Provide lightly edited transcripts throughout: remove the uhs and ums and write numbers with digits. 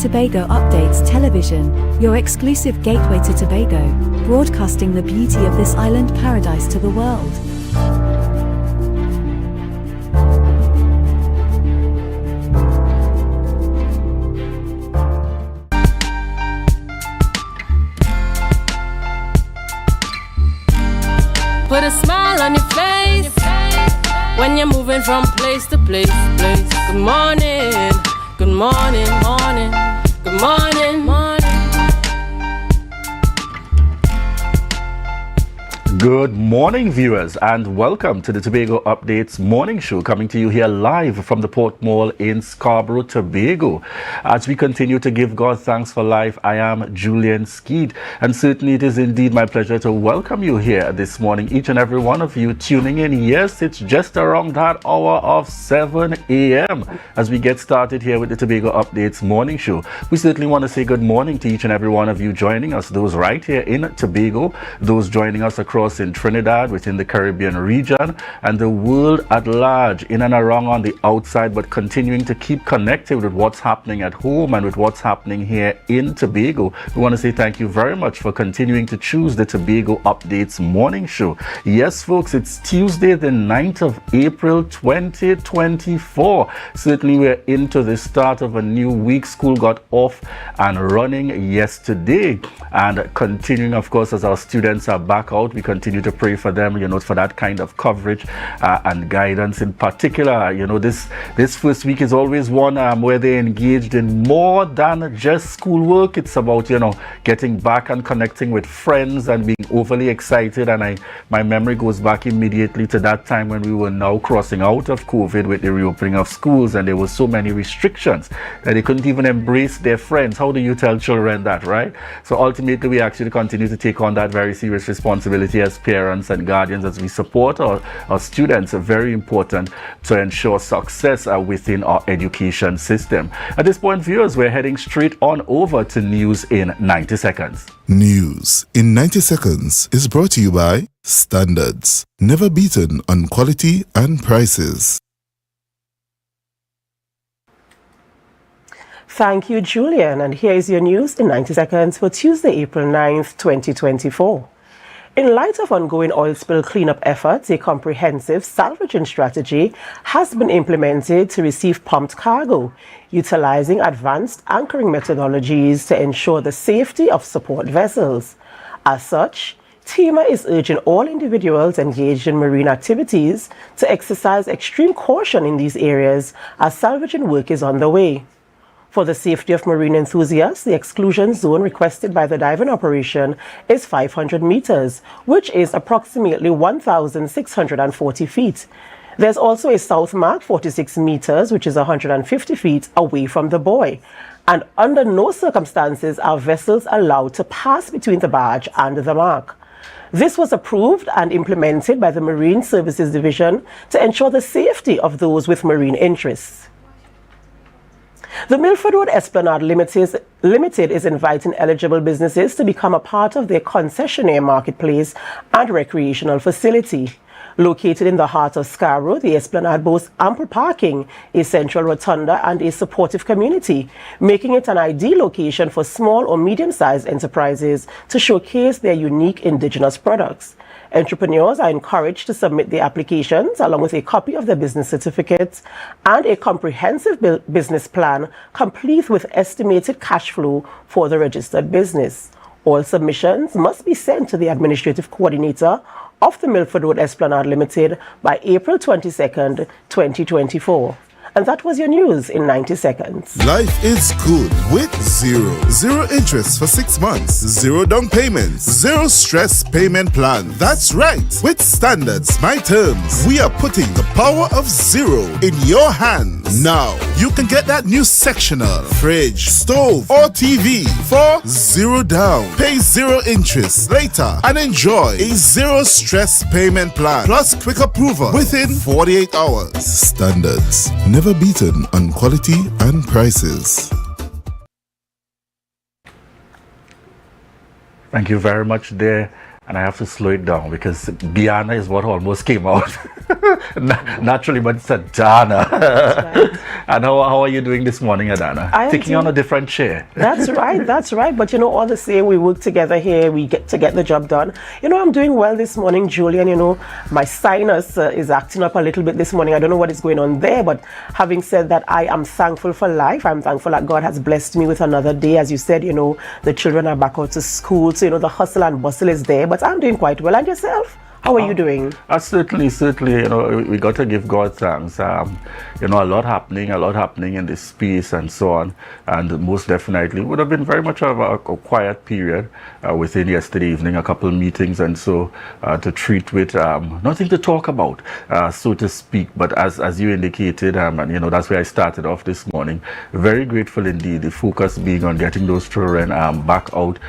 Tobago Updates Television, your exclusive gateway to Tobago, broadcasting the beauty of this island paradise to the world. Put a smile on your face when you're moving from place to place. Good morning, good morning, morning, good morning, morning. Good morning, viewers, and welcome to the Tobago Updates morning show, coming to you here live from the Port Mall in Scarborough, Tobago. As we continue to give God thanks for life, I am Julian Skeed, and certainly it is indeed my pleasure to welcome you here this morning, each and every one of you tuning in. Yes, it's just around that hour of 7 a.m. as we get started here with the Tobago Updates morning show. We certainly want to say good morning to each and every one of you joining us, those right here in Tobago, those joining us across in Trinidad, within the Caribbean region, and the world at large, in and around on the outside, but continuing to keep connected with what's happening at home and with what's happening here in Tobago. We want to say thank you very much for continuing to choose the Tobago Updates morning show. Yes, folks, it's Tuesday, the 9th of April, 2024. Certainly we're into the start of a new week. School got off and running yesterday, and continuing, of course, as our students are back out, we continue to pray for them, for that kind of coverage and guidance. In particular, this first week is always one where they're engaged in more than just schoolwork. It's about, getting back and connecting with friends and being overly excited. And my memory goes back immediately to that time when we were now crossing out of COVID with the reopening of schools, and there were so many restrictions that they couldn't even embrace their friends. How do you tell children that, right? So ultimately, we actually continue to take on that very serious responsibility as parents and guardians, as we support our students. Very important to ensure success within our education system. At this point, viewers, we're heading straight on over to News in 90 Seconds. News in 90 Seconds is brought to you by Standards, never beaten on quality and prices. Thank you, Julian, and here is your news in 90 seconds for Tuesday, April 9th, 2024. In light of ongoing oil spill cleanup efforts, a comprehensive salvaging strategy has been implemented to receive pumped cargo, utilizing advanced anchoring methodologies to ensure the safety of support vessels. As such, TEMA is urging all individuals engaged in marine activities to exercise extreme caution in these areas as salvaging work is underway. For the safety of marine enthusiasts, the exclusion zone requested by the diving operation is 500 meters, which is approximately 1,640 feet. There's also a south mark 46 meters, which is 150 feet away from the buoy. And under no circumstances are vessels allowed to pass between the barge and the mark. This was approved and implemented by the Marine Services Division to ensure the safety of those with marine interests. The Milford Road Esplanade Limited is inviting eligible businesses to become a part of their concessionaire marketplace and recreational facility. Located in the heart of Scarborough, the Esplanade boasts ample parking, a central rotunda, and a supportive community, making it an ideal location for small or medium-sized enterprises to showcase their unique indigenous products. Entrepreneurs are encouraged to submit their applications along with a copy of their business certificates and a comprehensive business plan, complete with estimated cash flow for the registered business. All submissions must be sent to the administrative coordinator of the Milford Road Esplanade Limited by April 22nd, 2024. And that was your news in 90 seconds. Life is good with zero. Zero interest for 6 months. Zero down payments. Zero stress payment plan. That's right. With Standards, My Terms, we are putting the power of zero in your hands. Now, you can get that new sectional, fridge, stove, or TV for zero down. Pay zero interest later and enjoy a zero stress payment plan plus quick approval within 48 hours. Standards, never beaten on quality and prices. Thank you very much there and I have to slow it down because Biana is what almost came out naturally, but it's Adana. Right. And how are you doing this morning, Adana? Taking on a different chair. That's right. But all the same, we work together here. We get to get the job done. I'm doing well this morning, Julian. My sinus is acting up a little bit this morning. I don't know what is going on there, but having said that, I am thankful for life. I'm thankful that God has blessed me with another day. As you said, the children are back out to school, so the hustle and bustle is there. But I'm doing quite well. And yourself? How are you doing? Certainly, we got to give God thanks. A lot happening in this space and so on. And most definitely would have been very much of a quiet period within yesterday evening, a couple of meetings and so to treat with nothing to talk about, so to speak. But as you indicated, and that's where I started off this morning. Very grateful indeed, the focus being on getting those children back out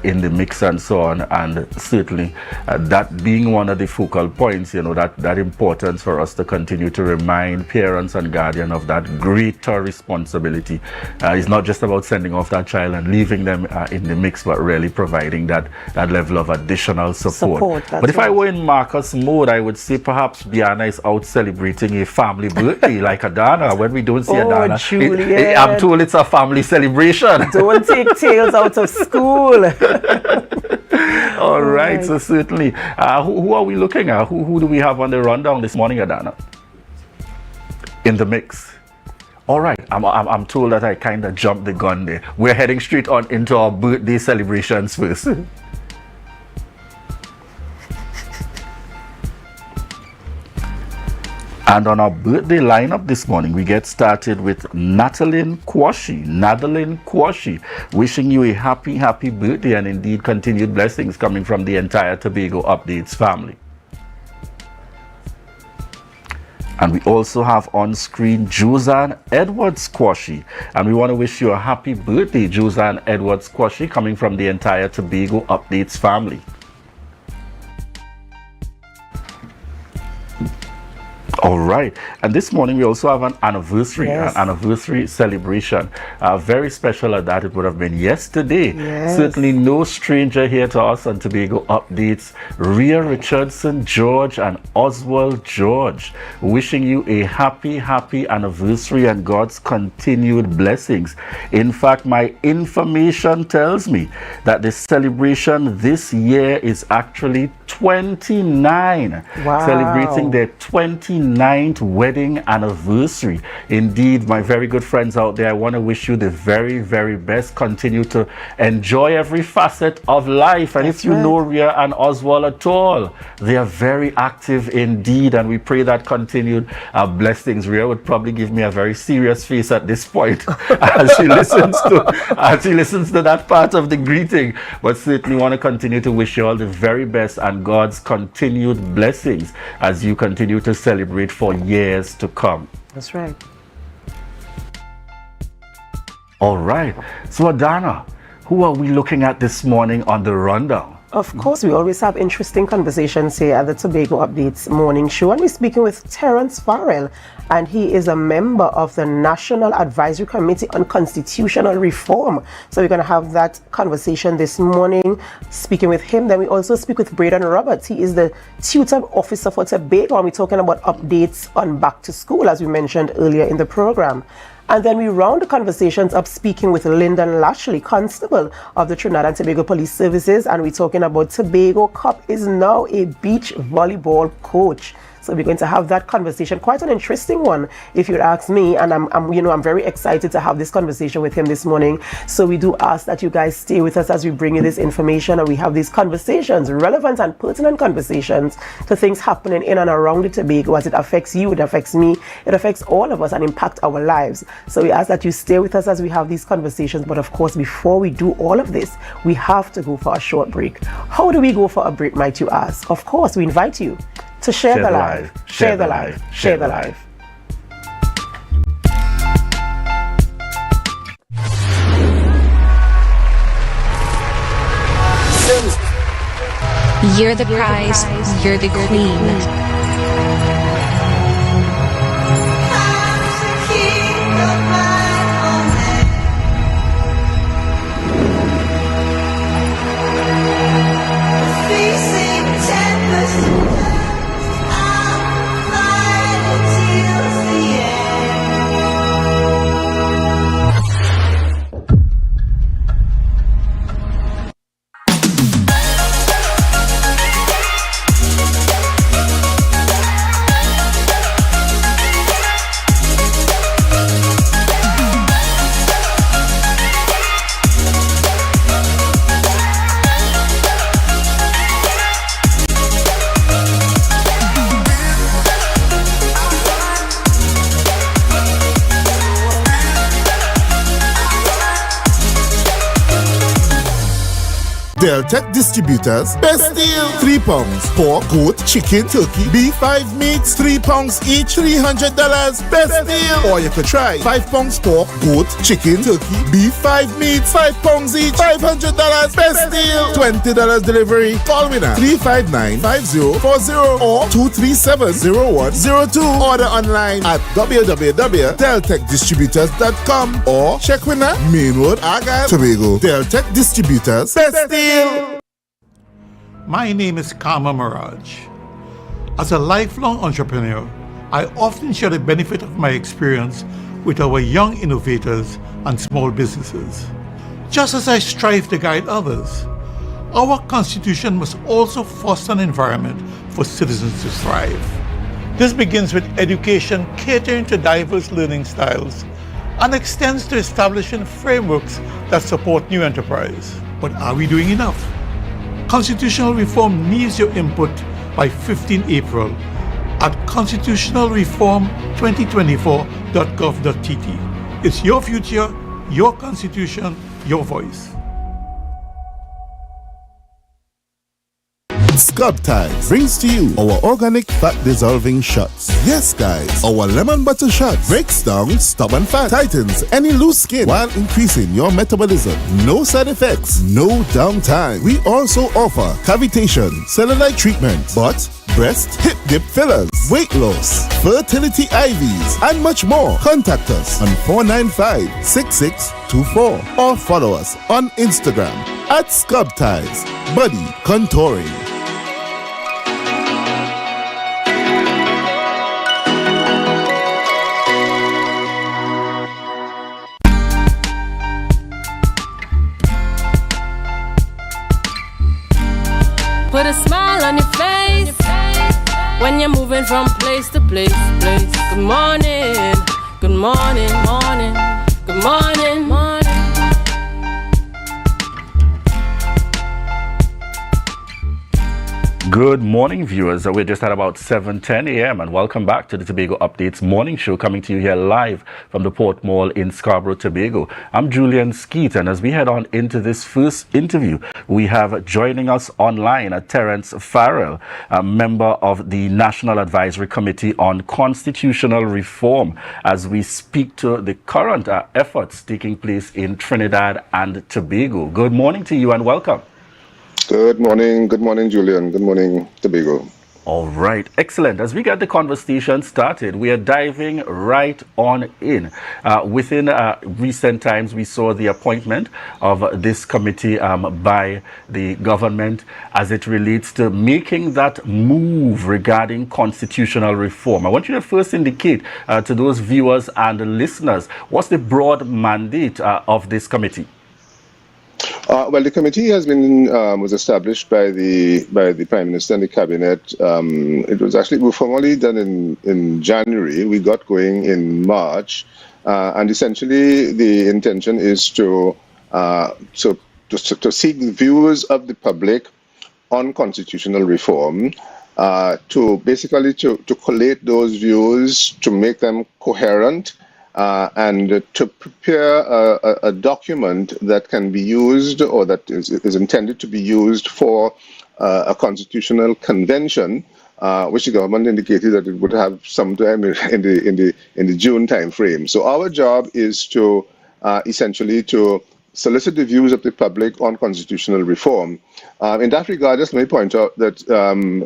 in the mix and so on. And certainly that being one of the focal points, that importance for us to continue to remind parents and guardians of that greater responsibility. It's not just about sending off that child and leaving them in the mix, but really providing that level of additional support. But if I were in Marcus mode, I would say perhaps Biana is out celebrating a family birthday like Adana. When we don't see Adana, I'm told it's a family celebration. Don't take tails out of school. All right, so certainly. Who are we looking at? Who do we have on the rundown this morning, Adana? In the mix. All right, I'm told that I kind of jumped the gun there. We're heading straight on into our birthday celebrations first. And on our birthday lineup this morning, we get started with Nadaline Kwashi, wishing you a happy birthday and indeed continued blessings coming from the entire Tobago Updates family. And we also have on screen Josanne Edwards Kwashi, and we want to wish you a happy birthday, Josanne Edwards Kwashi, coming from the entire Tobago Updates family. All right, and this morning we also have an anniversary celebration. Very special at that. It would have been yesterday. Yes. Certainly no stranger here to us on Tobago Updates. Rhea Richardson George and Oswald George, wishing you a happy anniversary and God's continued blessings. In fact, my information tells me that the celebration this year is actually 29. Wow. Celebrating their 29th wedding anniversary. Indeed, my very good friends out there, I want to wish you the very best. Continue to enjoy every facet of life. And if you know Rhea and Oswald at all, they are very active indeed, and we pray that continued blessings. Rhea would probably give me a very serious face at this point as she listens to that part of the greeting, but certainly want to continue to wish you all the very best and God's continued blessings as you continue to celebrate for years to come. That's right. All right. So Adana, who are we looking at this morning on the rundown? Of course, we always have interesting conversations here at the Tobago Updates morning show, and we're speaking with Terrence Farrell, and he is a member of the National Advisory Committee on Constitutional Reform. So we're going to have that conversation this morning, speaking with him. Then we also speak with Braden Roberts. He is the tutor officer for Tobago, and we're talking about updates on back to school, as we mentioned earlier in the program. And then we round the conversations up speaking with Lyndon Lashley, Constable of the Trinidad and Tobago Police Services, and we're talking about Tobago Cup is now a beach volleyball coach. So we're going to have that conversation, quite an interesting one, if you ask me. And I'm very excited to have this conversation with him this morning. So we do ask that you guys stay with us as we bring you this information and we have these conversations, relevant and pertinent conversations to things happening in and around the Tobago as it affects you, it affects me, it affects all of us and impact our lives. So we ask that you stay with us as we have these conversations. But of course, before we do all of this, we have to go for a short break. How do we go for a break, might you ask? Of course, we invite you to share the life, share the life, share the life. You're the prize, you're the queen. Peace Deltec Distributors, best deal. 3 pounds pork, goat, chicken, turkey, beef, 5 meats, 3 pounds each, $300, best deal. Or you could try 5 pounds pork, goat, chicken, turkey, beef, 5 meats, 5 pounds each, $500, best deal. $20 delivery. Call me now, 359-5040 or 237-0102. Order online at www.deltecdistributors.com or check with us, Main Road, Argyle, Tobago. Deltec Distributors, best deal. My name is Kama Mirage. As a lifelong entrepreneur, I often share the benefit of my experience with our young innovators and small businesses. Just as I strive to guide others, our Constitution must also foster an environment for citizens to thrive. This begins with education catering to diverse learning styles and extends to establishing frameworks that support new enterprise. But are we doing enough? Constitutional reform needs your input by 15 April at constitutionalreform2024.gov.tt. It's your future, your constitution, your voice. Scrub Ties brings to you our organic fat dissolving shots. Yes, guys, our lemon butter shot breaks down stubborn fat, tightens any loose skin while increasing your metabolism. No side effects, no downtime. We also offer cavitation, cellulite treatment, butt, breast, hip dip fillers, weight loss, fertility IVs, and much more. Contact us on 495-6624 or follow us on Instagram at Scrub Ties Body Contouring. Put a smile on your face when you're moving from place to place. Good morning, good morning, morning, good morning, morning. Good morning, viewers. We're just at about 7:10 a.m. and welcome back to the Tobago Updates morning show, coming to you here live from the Port Mall in Scarborough, Tobago. I'm Julian Skeet, and as we head on into this first interview, we have joining us online Terrence Farrell, a member of the National Advisory Committee on Constitutional Reform, as we speak to the current efforts taking place in Trinidad and Tobago. Good morning to you and welcome. Good morning, Julian. Good morning, Tobago. All right, excellent. As we get the conversation started, we are diving right on in. Within recent times, we saw the appointment of this committee by the government as it relates to making that move regarding constitutional reform. I want you to first indicate to those viewers and listeners, what's the broad mandate of this committee? Well, the committee has been was established by the Prime Minister and the Cabinet. It was actually formally done in January. We got going in March, and essentially the intention is to seek the views of the public on constitutional reform, to basically to collate those views, to make them coherent. And to prepare a document that can be used, or that is intended to be used for a constitutional convention, which the government indicated that it would have sometime in the June time frame. So our job is to essentially to solicit the views of the public on constitutional reform. In that regard, just let me point out that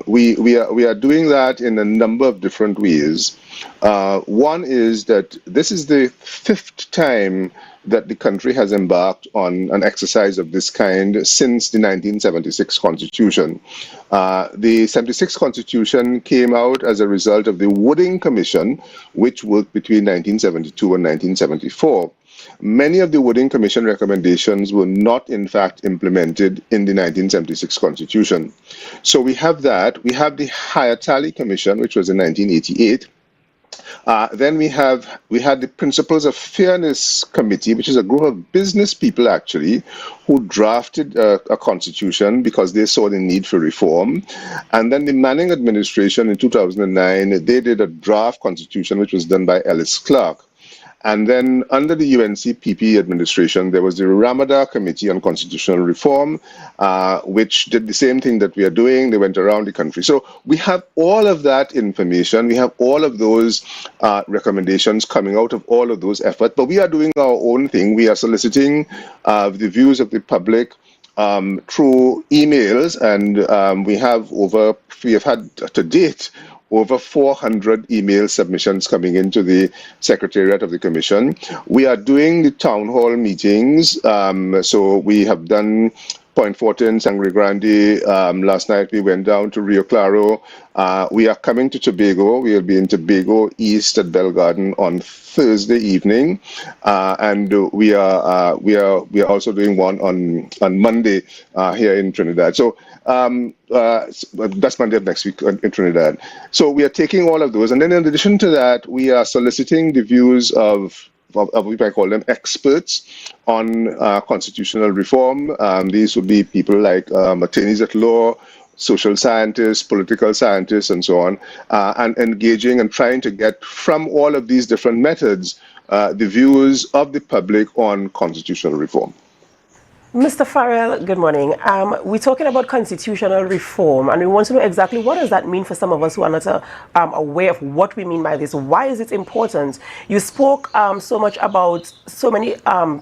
we are doing that in a number of different ways. One is that this is the 5th time that the country has embarked on an exercise of this kind since the 1976 Constitution. The 76 Constitution came out as a result of the Wooding Commission, which worked between 1972 and 1974. Many of the Wooding Commission recommendations were not, in fact, implemented in the 1976 Constitution. So we have that. We have the Hayatali Commission, which was in 1988. Then we had the Principles of Fairness Committee, which is a group of business people, actually, who drafted a constitution because they saw the need for reform. And then the Manning administration in 2009, they did a draft constitution, which was done by Ellis Clark. And then under the UNCPP administration, there was the Ramada Committee on Constitutional Reform, which did the same thing that we are doing. They went around the country. So we have all of that information. We have all of those recommendations coming out of all of those efforts. But we are doing our own thing. We are soliciting the views of the public through emails, and we have had to date over 400 email submissions coming into the Secretariat of the Commission. We are doing the town hall meetings. So we have done Point Fortin, Sangre Grande. Last night we went down to Rio Claro. We are coming to Tobago. We will be in Tobago East at Bell Garden on Thursday evening, and we are also doing one on Monday here in Trinidad. So that's Monday of next week in Trinidad. So we are taking all of those, and then in addition to that, we are soliciting the views of we might call them experts on constitutional reform. These would be people like attorneys at law, social scientists, political scientists, and so on, and engaging and trying to get from all of these different methods the views of the public on constitutional reform. Mr. Farrell, good morning. We're talking about constitutional reform, and we want to know exactly what does that mean for some of us who are not aware of what we mean by this. Why is it important? You spoke so much about so many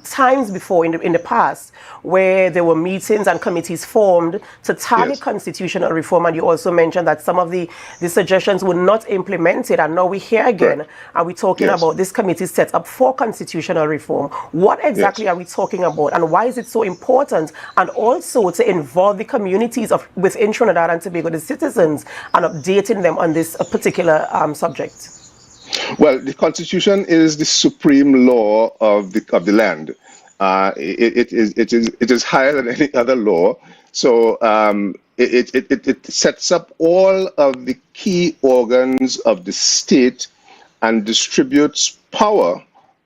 times before in the past where there were meetings and committees formed to target constitutional reform, and you also mentioned that some of the suggestions were not implemented, and now we're here again, and we're talking about this committee set up for constitutional reform. What exactly are we talking about, and why is it so important, and also to involve the communities within Trinidad and Tobago, the citizens, and updating them on this particular subject? Well, the Constitution is the supreme law of the land. It is higher than any other law. So it sets up all of the key organs of the state and distributes power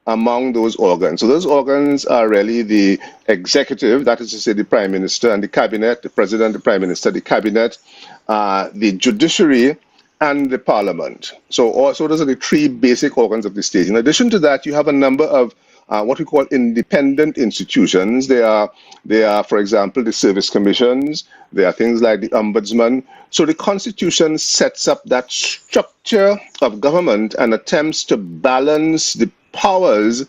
among those organs. So those organs are really the executive, that is to say the Prime Minister and the Cabinet, the President, the Prime Minister, the Cabinet, the judiciary, and the Parliament. So those are the three basic organs of the state. In addition to that, you have a number of what we call independent institutions. They are, for example, the service commissions. There are things like the ombudsman. So the Constitution sets up that structure of government and attempts to balance the powers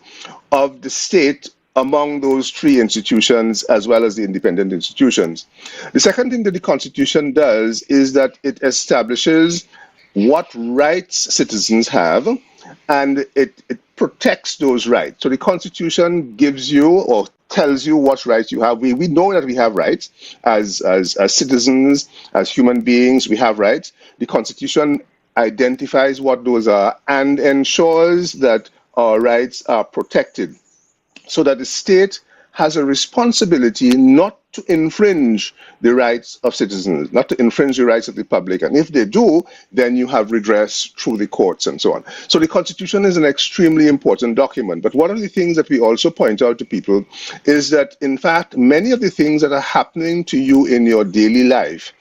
of the state among those three institutions as well as the independent institutions. The second thing that the Constitution does is that it establishes what rights citizens have, and it protects those rights. So the Constitution gives you or tells you what rights you have. We know that we have rights as citizens, as human beings, we have rights. The Constitution identifies what those are and ensures that our rights are protected, so that the state has a responsibility not to infringe the rights of citizens, not to infringe the rights of the public. And if they do, then you have redress through the courts and so on. So the Constitution is an extremely important document. But one of the things that we also point out to people is that, in fact, many of the things that are happening to you in your daily life,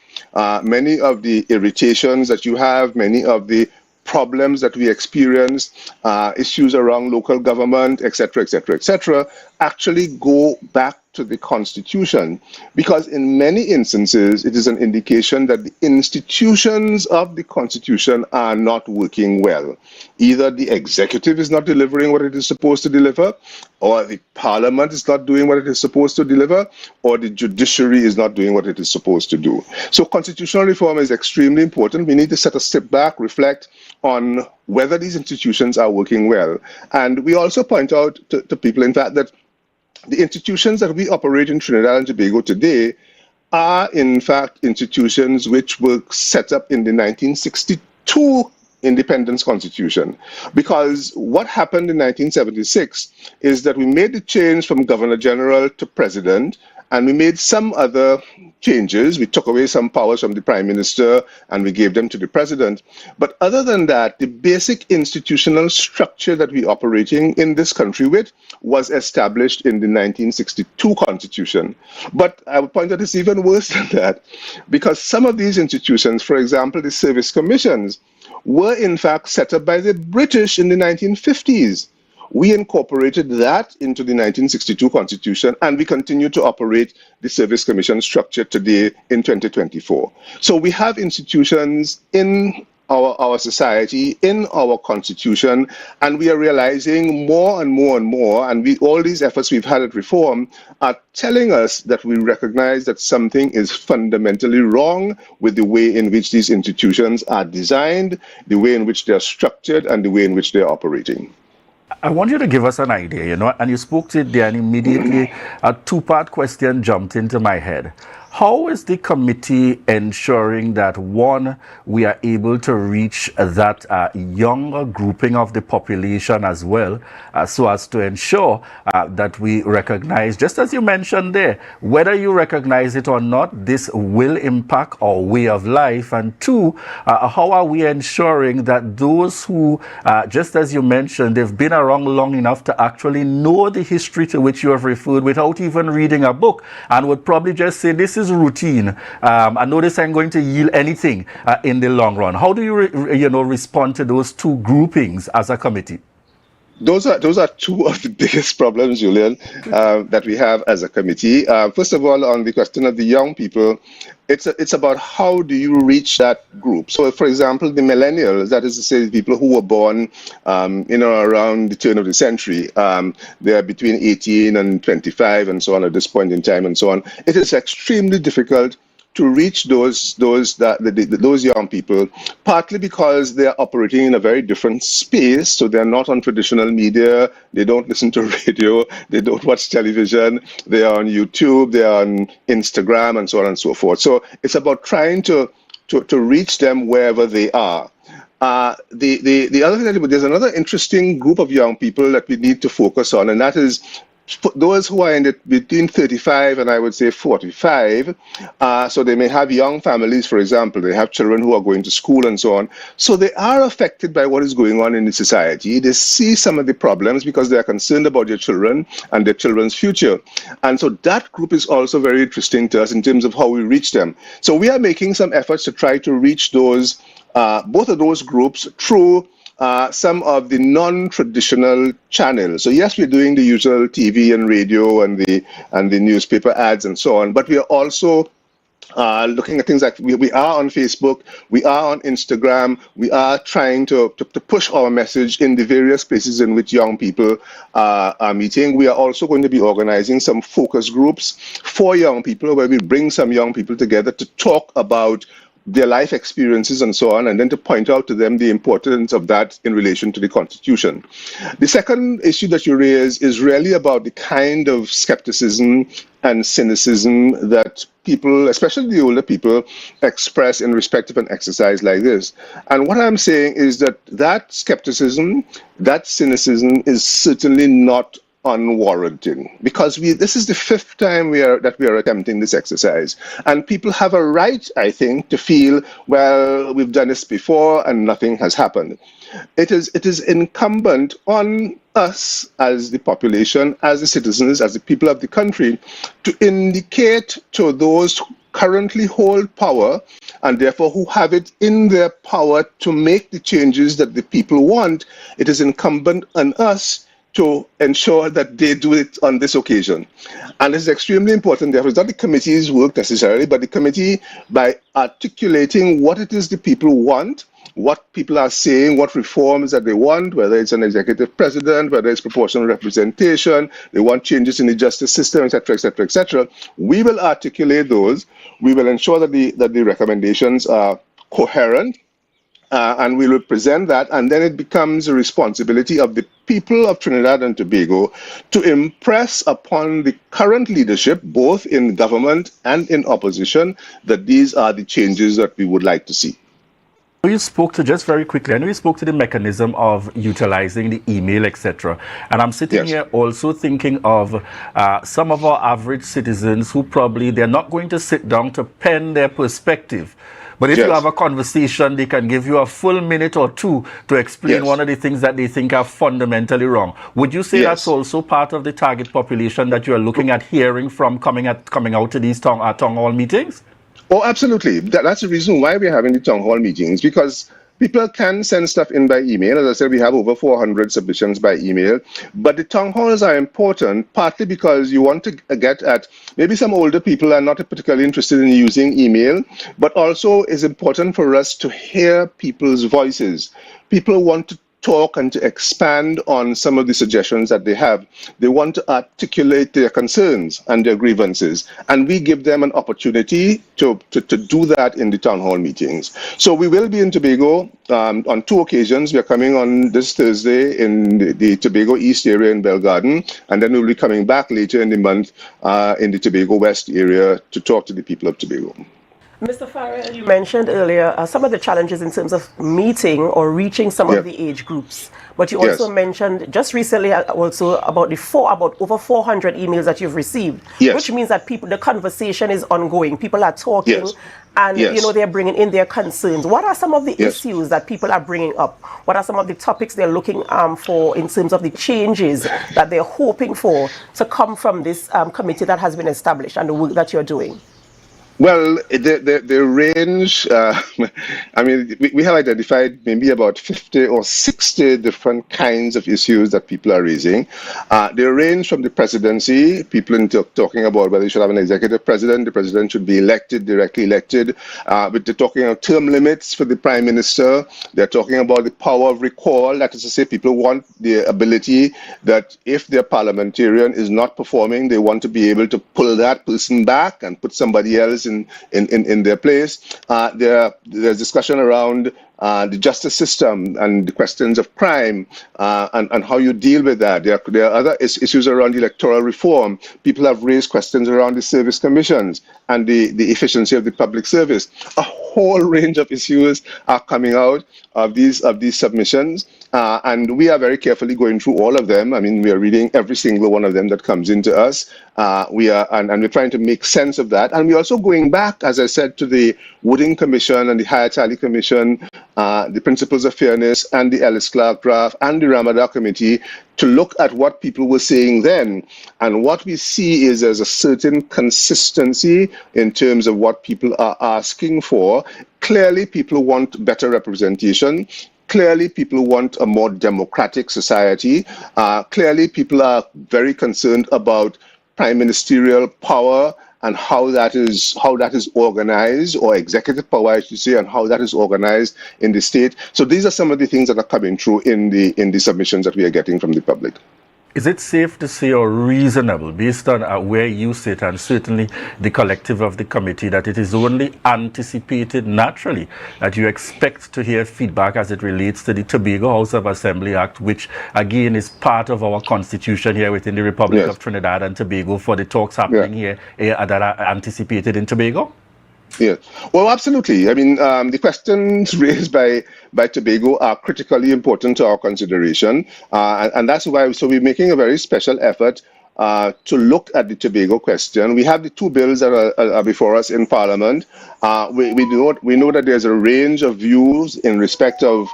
many of the irritations that you have, many of the problems that we experience, issues around local government, etc., actually go back to the Constitution, because in many instances it is an indication that the institutions of the Constitution are not working well. Either the executive is not delivering what it is supposed to deliver, or the Parliament is not doing what it is supposed to deliver, or the judiciary is not doing what it is supposed to do. So constitutional reform is extremely important. We need to set a step back, reflect on whether these institutions are working well. And we also point out to people, in fact, that the institutions that we operate in Trinidad and Tobago today are, in fact, institutions which were set up in the 1962 Independence Constitution. Because what happened in 1976 is that we made the change from Governor General to President, and we made some other changes. We took away some powers from the Prime Minister and we gave them to the President. But other than that, the basic institutional structure that we're operating in this country with was established in the 1962 Constitution. But I would point out it's even worse than that, because some of these institutions, for example, the service commissions, were in fact set up by the British in the 1950s. We incorporated that into the 1962 Constitution, and we continue to operate the Service Commission structure today in 2024. So we have institutions in our society, in our constitution, and we are realizing more and more and more, and all these efforts we've had at reform are telling us that we recognize that something is fundamentally wrong with the way in which these institutions are designed, the way in which they are structured, and the way in which they are operating. I want you to give us an idea, and you spoke to it there, and immediately a two-part question jumped into my head. How is the committee ensuring that, one, we are able to reach that younger grouping of the population as well, so as to ensure that we recognize, just as you mentioned there, whether you recognize it or not, this will impact our way of life? And two, how are we ensuring that those who, just as you mentioned, they've been around long enough to actually know the history to which you have referred without even reading a book, and would probably just say, this is routine. I know this ain't going to yield anything in the long run. How do you, respond to those two groupings as a committee? Those are two of the biggest problems, Julian, that we have as a committee. First of all, on the question of the young people, it's about how do you reach that group. So, for example, the millennials, that is to say, the people who were born, around the turn of the century, they are between 18 and 25 and so on at this point in time and so on. It is extremely difficult to reach those young people, partly because they're operating in a very different space. So they're not on traditional media, they don't listen to radio, they don't watch television, they are on YouTube, they are on Instagram, and so on and so forth. So it's about trying to reach them wherever they are. The other thing that there's another interesting group of young people that we need to focus on, and that is those who are between 35 and I would say 45, so they may have young families, for example, they have children who are going to school and so on. So they are affected by what is going on in the society. They see some of the problems because they are concerned about their children and their children's future. And so that group is also very interesting to us in terms of how we reach them. So we are making some efforts to try to reach those, both of those groups through some of the non-traditional channels. So yes, we're doing the usual TV and radio and the newspaper ads and so on, but we are also looking at things like we are on Facebook, we are on Instagram, we are trying to push our message in the various places in which young people are meeting. We are also going to be organizing some focus groups for young people where we bring some young people together to talk about their life experiences and so on, and then to point out to them the importance of that in relation to the Constitution. The second issue that you raise is really about the kind of skepticism and cynicism that people, especially the older people, express in respect of an exercise like this. And what I'm saying is that skepticism, that cynicism is certainly not unwarranted, because this is the fifth time we are attempting this exercise, and people have a right, I think, to feel, well, we've done this before and nothing has happened. It is incumbent on us as the population, as the citizens, as the people of the country, to indicate to those who currently hold power, and therefore who have it in their power to make the changes that the people want. It is incumbent on us to ensure that they do it on this occasion. And it's extremely important, therefore, it's not the committee's work necessarily, but the committee, by articulating what it is the people want, what people are saying, what reforms that they want, whether it's an executive president, whether it's proportional representation, they want changes in the justice system, etc., etc., etc. We will articulate those. We will ensure that the recommendations are coherent, and we will present that, and then it becomes a responsibility of the people of Trinidad and Tobago to impress upon the current leadership, both in government and in opposition, that these are the changes that we would like to see. You spoke to, just very quickly, I know you spoke to the mechanism of utilizing the email, etc. And I'm sitting here also thinking of some of our average citizens who probably, they're not going to sit down to pen their perspective. But if you have a conversation, they can give you a full minute or two to explain one of the things that they think are fundamentally wrong. Would you say that's also part of the target population that you are looking at hearing from coming out to these town hall meetings? Oh, absolutely. That's the reason why we're having the town hall meetings, because People can send stuff in by email. As I said, we have over 400 submissions by email. But the town halls are important, partly because you want to get at maybe some older people are not particularly interested in using email, but also it's important for us to hear people's voices. People want to talk and to expand on some of the suggestions that they have. They want to articulate their concerns and their grievances, and we give them an opportunity to do that in the town hall meetings. So we will be in Tobago on 2 occasions. We are coming on this Thursday in the Tobago East area in Bell Garden, and then we'll be coming back later in the month in the Tobago West area to talk to the people of Tobago. Mr. Farrell, you mentioned earlier some of the challenges in terms of meeting or reaching some of the age groups, but you also mentioned just recently also about over 400 emails that you've received, which means that the conversation is ongoing. People are talking, and they're bringing in their concerns. What are some of the issues that people are bringing up? What are some of the topics they're looking for in terms of the changes that they're hoping for to come from this committee that has been established and the work that you're doing? Well, the range, I mean, we have identified maybe about 50 or 60 different kinds of issues that people are raising. They range from the presidency, people talking about whether you should have an executive president, the president should be elected, directly elected, but they're talking about term limits for the prime minister. They're talking about the power of recall, that is to say people want the ability that if their parliamentarian is not performing, they want to be able to pull that person back and put somebody else in their place. There's discussion around the justice system and the questions of crime and how you deal with that. There are other issues around electoral reform. People have raised questions around the service commissions and the efficiency of the public service. A whole range of issues are coming out of these submissions, and we are very carefully going through all of them. I mean, we are reading every single one of them that comes into us. We're trying to make sense of that, and we're also going back, as I said, to the Wooding Commission and the Higher Tally Commission, the Principles of Fairness and the Ellis Clark draft and the Ramadan Committee to look at what people were saying then. And what we see is there's a certain consistency in terms of what people are asking for. Clearly, people want better representation. Clearly, people want a more democratic society. Clearly, people are very concerned about prime ministerial power and how that is organized, or executive power, I should say, and how that is organized in the state. So these are some of the things that are coming through in the submissions that we are getting from the public. Is it safe to say, or reasonable, based on where you sit and certainly the collective of the committee, that it is only anticipated naturally that you expect to hear feedback as it relates to the Tobago House of Assembly Act, which again is part of our constitution here within the Republic of Trinidad and Tobago, for the talks happening here that are anticipated in Tobago? Yeah, well, absolutely. I mean, the questions raised by Tobago are critically important to our consideration, and that's why. So we're making a very special effort to look at the Tobago question. We have the 2 bills that are before us in Parliament. We know that there's a range of views in respect of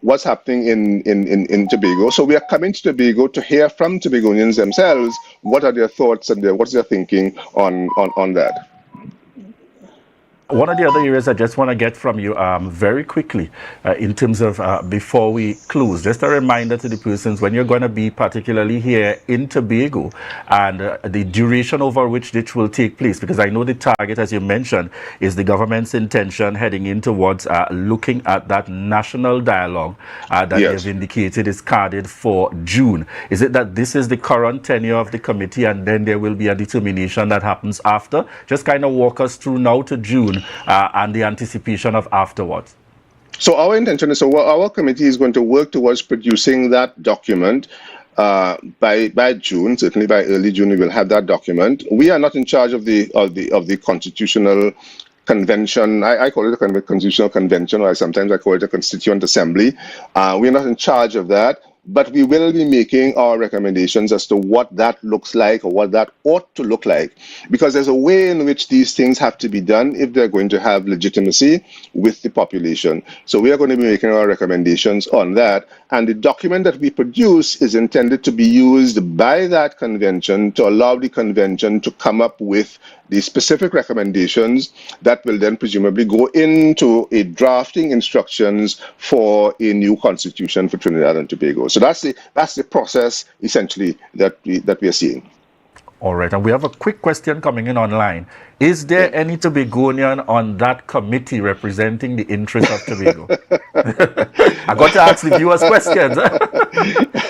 what's happening in Tobago. So we are coming to Tobago to hear from Tobagonians themselves what are their thoughts and what's their thinking on that. One of the other areas I just want to get from you very quickly in terms of before we close, just a reminder to the persons when you're going to be particularly here in Tobago and the duration over which this will take place, because I know the target, as you mentioned, is the government's intention heading in towards looking at that national dialogue that they've indicated is carded for June. Is it that this is the current tenure of the committee and then there will be a determination that happens after? Just kind of walk us through now to June and the anticipation of afterwards. So our intention is, our committee is going to work towards producing that document by June. Certainly by early June we will have that document. We are not in charge of the constitutional convention. I call it a constitutional convention, or sometimes I call it a constituent assembly. We are not in charge of that. but we will be making our recommendations as to what that looks like or what that ought to look like, because there's a way in which these things have to be done if they're going to have legitimacy with the population. So we are going to be making our recommendations on that, and the document that we produce is intended to be used by that convention to allow the convention to come up with the specific recommendations that will then presumably go into a drafting instructions for a new constitution for Trinidad and Tobago. So that's the process essentially that we are seeing. All right, and we have a quick question coming in online. Is there any Tobagonian on that committee representing the interests of Tobago? I got to ask the viewers questions.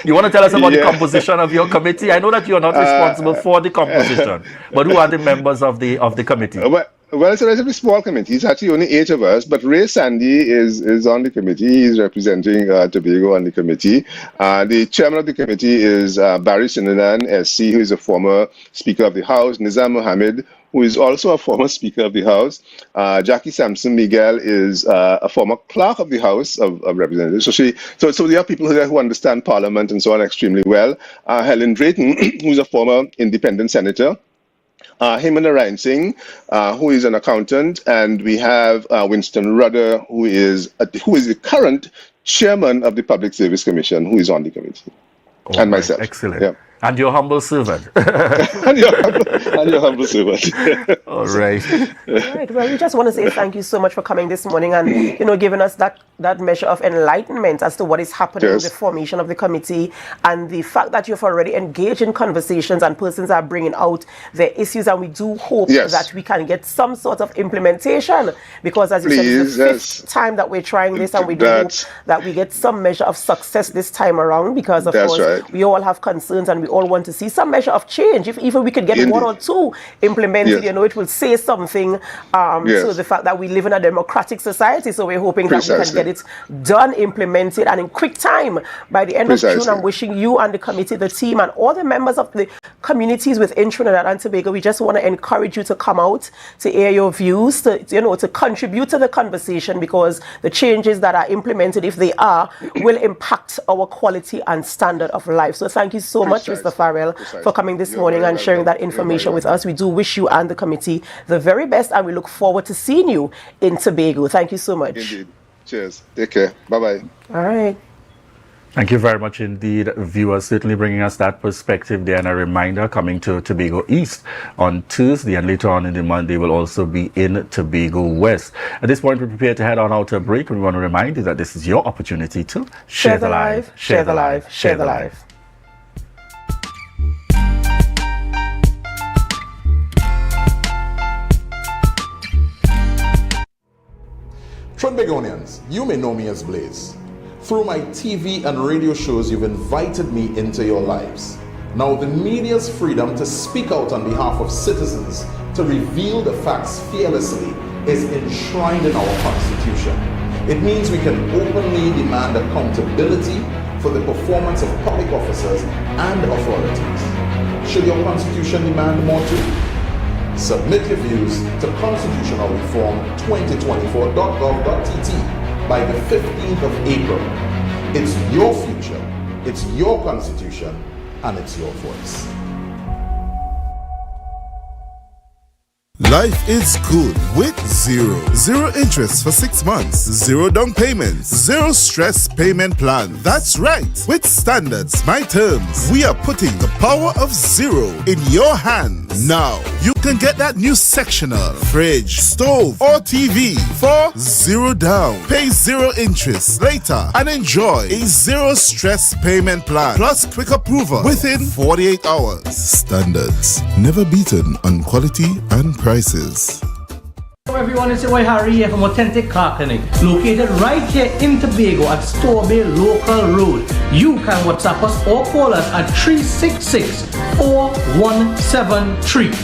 You want to tell us about the composition of your committee? I know that you're not responsible for the composition, but who are the members of the committee? Well, it's a relatively small committee. It's actually only 8 of us, but Ray Sandy is on the committee. He's representing Tobago on the committee. The chairman of the committee is Barry Sinanan, SC, who is a former Speaker of the House. Nizam Mohammed, who is also a former Speaker of the House. Jackie Sampson Miguel is a former Clerk of the House of Representatives. So there are people there who understand Parliament and so on extremely well. Helen Drayton, who's a former independent senator. Hemant Ryan Singh, who is an accountant, and we have Winston Rudder, who is the current chairman of the Public Service Commission, who is on the committee, and myself. Excellent. Yeah. And your humble servant. and your humble servant. All right. All right. Well, we just want to say thank you so much for coming this morning and, giving us that measure of enlightenment as to what is happening with the formation of the committee, and the fact that you've already engaged in conversations and persons are bringing out their issues, and we do hope that we can get some sort of implementation, because as you said, it's the 5th time that we're trying this, and we do hope that we get some measure of success this time around, because of course we all have concerns and we all want to see some measure of change. If even we could get 1 or 2 implemented, it will say something to the fact that we live in a democratic society. So we're hoping that we can get it done, implemented, and in quick time. By the end of June, I'm wishing you and the committee, the team, and all the members of the communities within Trinidad and Tobago, we just want to encourage you to come out, to air your views, to contribute to the conversation, because the changes that are implemented, if they are, will impact our quality and standard of life. So thank you so much, Mr. Farrell, for coming this morning and sharing that information with us. We do wish you and the committee the very best, and we look forward to seeing you in Tobago. Thank you so much. Indeed. Cheers. Take care. Bye-bye. All right. Thank you very much indeed, viewers, certainly bringing us that perspective there, and a reminder, coming to Tobago East on Tuesday, and later on in the month they will also be in Tobago West. At this point, we prepare to head on out to a break, and we want to remind you that this is your opportunity to share the live, share the live, share the live. Trinbagonians, you may know me as Blaze. Through my TV and radio shows, you've invited me into your lives. Now, the media's freedom to speak out on behalf of citizens, to reveal the facts fearlessly, is enshrined in our Constitution. It means we can openly demand accountability for the performance of public officers and authorities. Should your Constitution demand more too? Submit your views to constitutionalreform2024.gov.tt by the 15th of April. It's your future, it's your Constitution, and it's your voice. Life is good with Zero. Zero interest for 6 months. Zero down payments. Zero stress payment plan. That's right. With Standards My Terms, we are putting the power of zero in your hands. Now, you can get that new sectional, fridge, stove, or TV for zero down. Pay zero interest later and enjoy a zero stress payment plan plus quick approval within 48 hours. Standards, never beaten on quality and prices. Hello everyone, it's your boy Harry here from Authentic Car Clinic, located right here in Tobago at Storby Local Road. You can WhatsApp us or call us at 366-4173.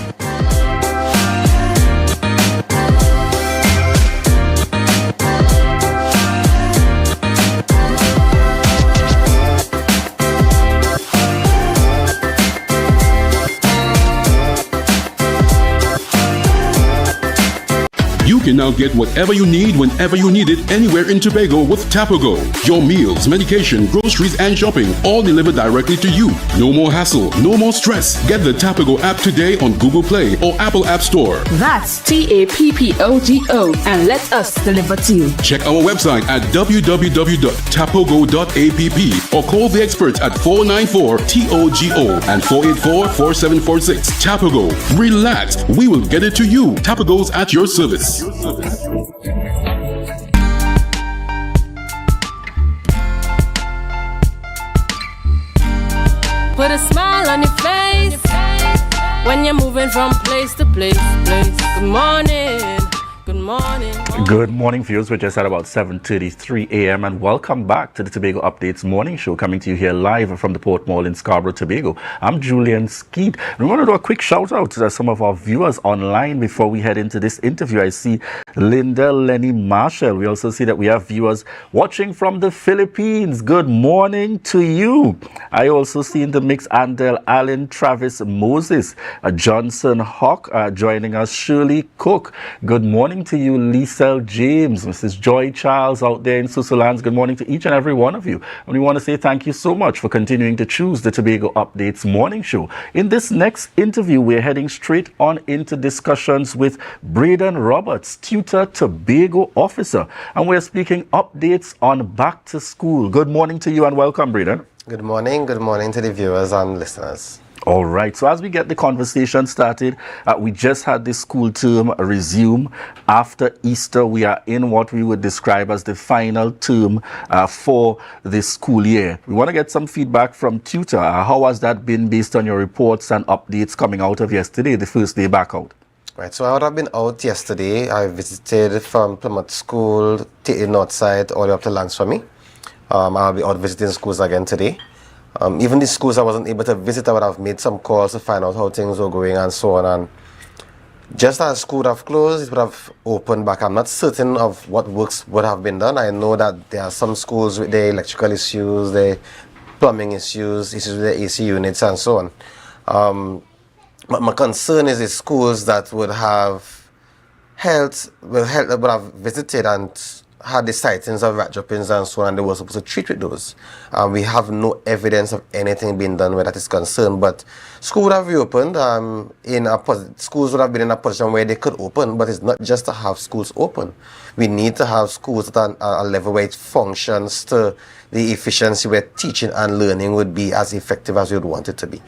You can now get whatever you need whenever you need it anywhere in Tobago with Tobago. Your meals, medication, groceries, and shopping all delivered directly to you. No more hassle, no more stress. Get the Tobago app today on Google Play or Apple App Store. That's TAPPOGO and let us deliver to you. Check our website at www.tapogo.app or call the experts at 494-TOGO and 484-4746. Tobago. Relax. We will get it to you. Tobago's at your service. Put a smile on your face when you're moving from place to place. Good morning. Good morning. Good morning, viewers. We're just at about 7:33 a.m. and welcome back to the Tobago Updates morning show, coming to you here live from the Port Mall in Scarborough, Tobago. I'm Julian Skeet. We want to do a quick shout out to some of our viewers online before we head into this interview. I see Linda Lenny Marshall. We also see that we have viewers watching from the Philippines. Good morning to you. I also see in the mix Andel Allen, Travis Moses, Johnson Hawk joining us, Shirley Cook. Good morning to you, Lisa James, Mrs. Joy Charles out there in Susalands. Good morning to each and every one of you. And we want to say thank you so much for continuing to choose the Tobago Updates morning show. In this next interview, we're heading straight on into discussions with Braden Roberts, Tutor Tobago Officer. And we're speaking updates on back to school. Good morning to you and welcome, Braden. Good morning to the viewers and listeners. All right, so as we get the conversation started, we just had the school term resume. After Easter, we are in what we would describe as the final term for this school year. We want to get some feedback from Tutor. How has that been based on your reports and updates coming out of yesterday, the first day back out? Right, so I would have been out yesterday. I visited from Plymouth School, the north side, all the way up to Lansford. I'll be out visiting schools again today. Even the schools I wasn't able to visit, I would have made some calls to find out how things were going and so on. And just as school would have closed, it would have opened back. I'm not certain of what works would have been done. I know that there are some schools with their electrical issues, their plumbing issues with their AC units and so on. But my concern is the schools that would have would have visited and had the sightings of rat droppings and so on, and they were supposed to treat with those. We have no evidence of anything being done where that is concerned, but school would have reopened. Schools would have been in a position where they could open, but it's not just to have schools open. We need to have schools at a level where it functions to the efficiency where teaching and learning would be as effective as we would want it to be.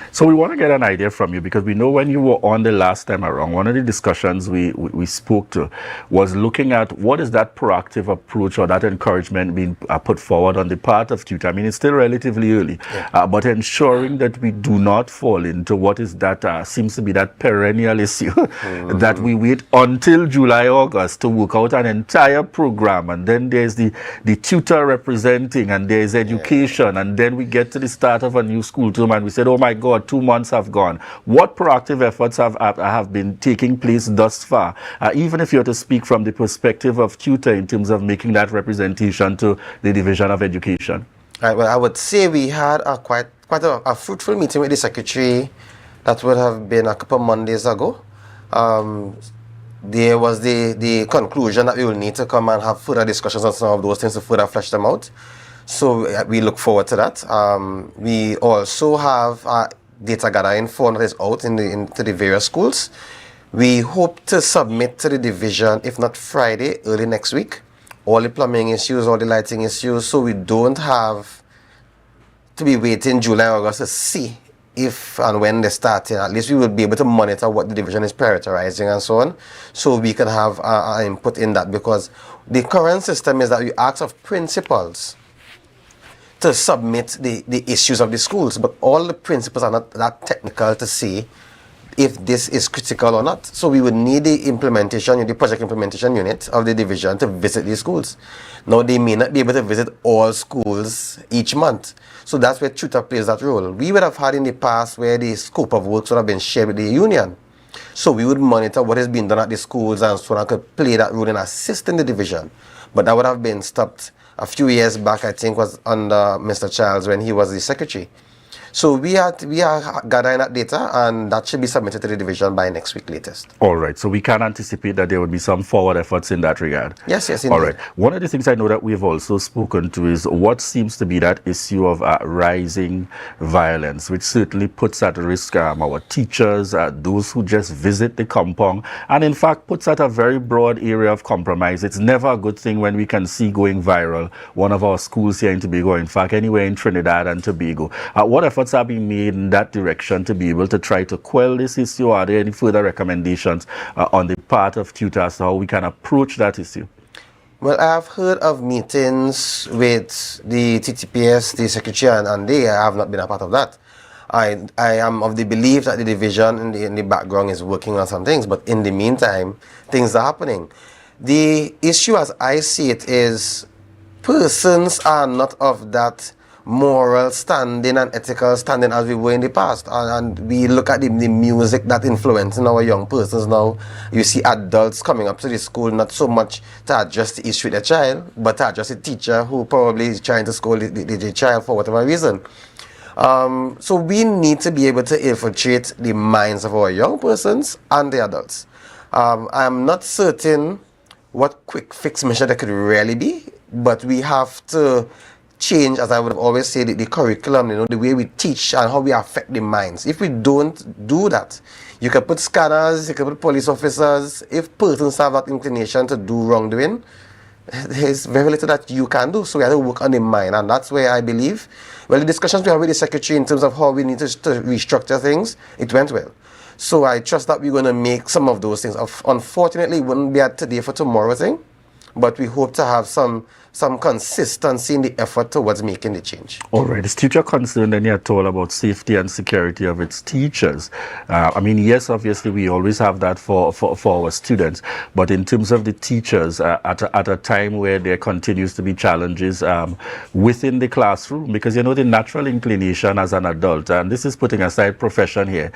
So we want to get an idea from you, because we know when you were on the last time around, one of the discussions we spoke to was looking at what is that proactive approach or that encouragement being put forward on the part of Tutor. I mean, it's still relatively early, but ensuring that we do not fall into what is that seems to be that perennial issue that we wait until July, August to work out an entire program, and then there's the tutor representing, and there's education, and then we get to the start of a new school term and we said, oh my God, 2 months have gone. What proactive efforts have been taking place thus far? Even if you're to speak from the perspective of Tutor in terms of making that representation to the Division of Education. Well, I would say we had quite a fruitful meeting with the Secretary. That would have been a couple of Mondays ago. There was the conclusion that we will need to come and have further discussions on some of those things to further flesh them out. So we look forward to that. We also have data gathering form that is out into the various schools. We hope to submit to the division, if not Friday, early next week, all the plumbing issues, all the lighting issues, so we don't have to be waiting July, August to see if and when they're starting. At least we will be able to monitor what the division is prioritizing and so on, so we can have an input in that, because the current system is that we ask of principals to submit the issues of the schools, but all the principals are not that technical to see if this is critical or not. So we would need the project implementation unit of the division to visit these schools. Now, they may not be able to visit all schools each month, so that's where Tutor plays that role. We would have had in the past where the scope of work would have been shared with the union, so we would monitor what is being done at the schools and so on, and could play that role in assisting the division. But that would have been stopped a few years back, I think, was under Mr. Childs when he was the secretary. So we are gathering that data, and that should be submitted to the division by next week latest. All right. So we can anticipate that there will be some forward efforts in that regard. Yes, indeed. All right. One of the things I know that we've also spoken to is what seems to be that issue of rising violence, which certainly puts at risk our teachers, those who just visit the compound, and in fact puts at a very broad area of compromise. It's never a good thing when we can see going viral one of our schools here in Tobago, in fact anywhere in Trinidad and Tobago. What efforts are being made in that direction to be able to try to quell this issue? Are there any further recommendations on the part of tutors how we can approach that issue? Well, I have heard of meetings with the TTPS, the secretary, and I have not been a part of that. I am of the belief that the division in the background is working on some things, but in the meantime, things are happening. The issue as I see it is persons are not of that moral standing and ethical standing as we were in the past, and we look at the music that influencing our young persons now. You see adults coming up to the school not so much to address the issue with the child, but to address the teacher who probably is trying to scold the child for whatever reason. So we need to be able to infiltrate the minds of our young persons and the adults. I'm not certain what quick fix measure there could really be, but we have to change, as I would always say, the curriculum, the way we teach and how we affect the minds. If we don't do that, you can put scanners, you can put police officers. If persons have that inclination to do wrongdoing, there's very little that you can do. So we have to work on the mind, and that's where I believe, well, the discussions we have with the secretary in terms of how we need to restructure things, it went well. So I trust that we're going to make some of those things. Unfortunately, it wouldn't be a today for tomorrow thing, but we hope to have some consistency in the effort towards making the change. All right. Is teacher concerned any at all about safety and security of its teachers? I mean, yes, obviously we always have that for our students, but in terms of the teachers, at a time where there continues to be challenges within the classroom, because the natural inclination as an adult, and this is putting aside profession here,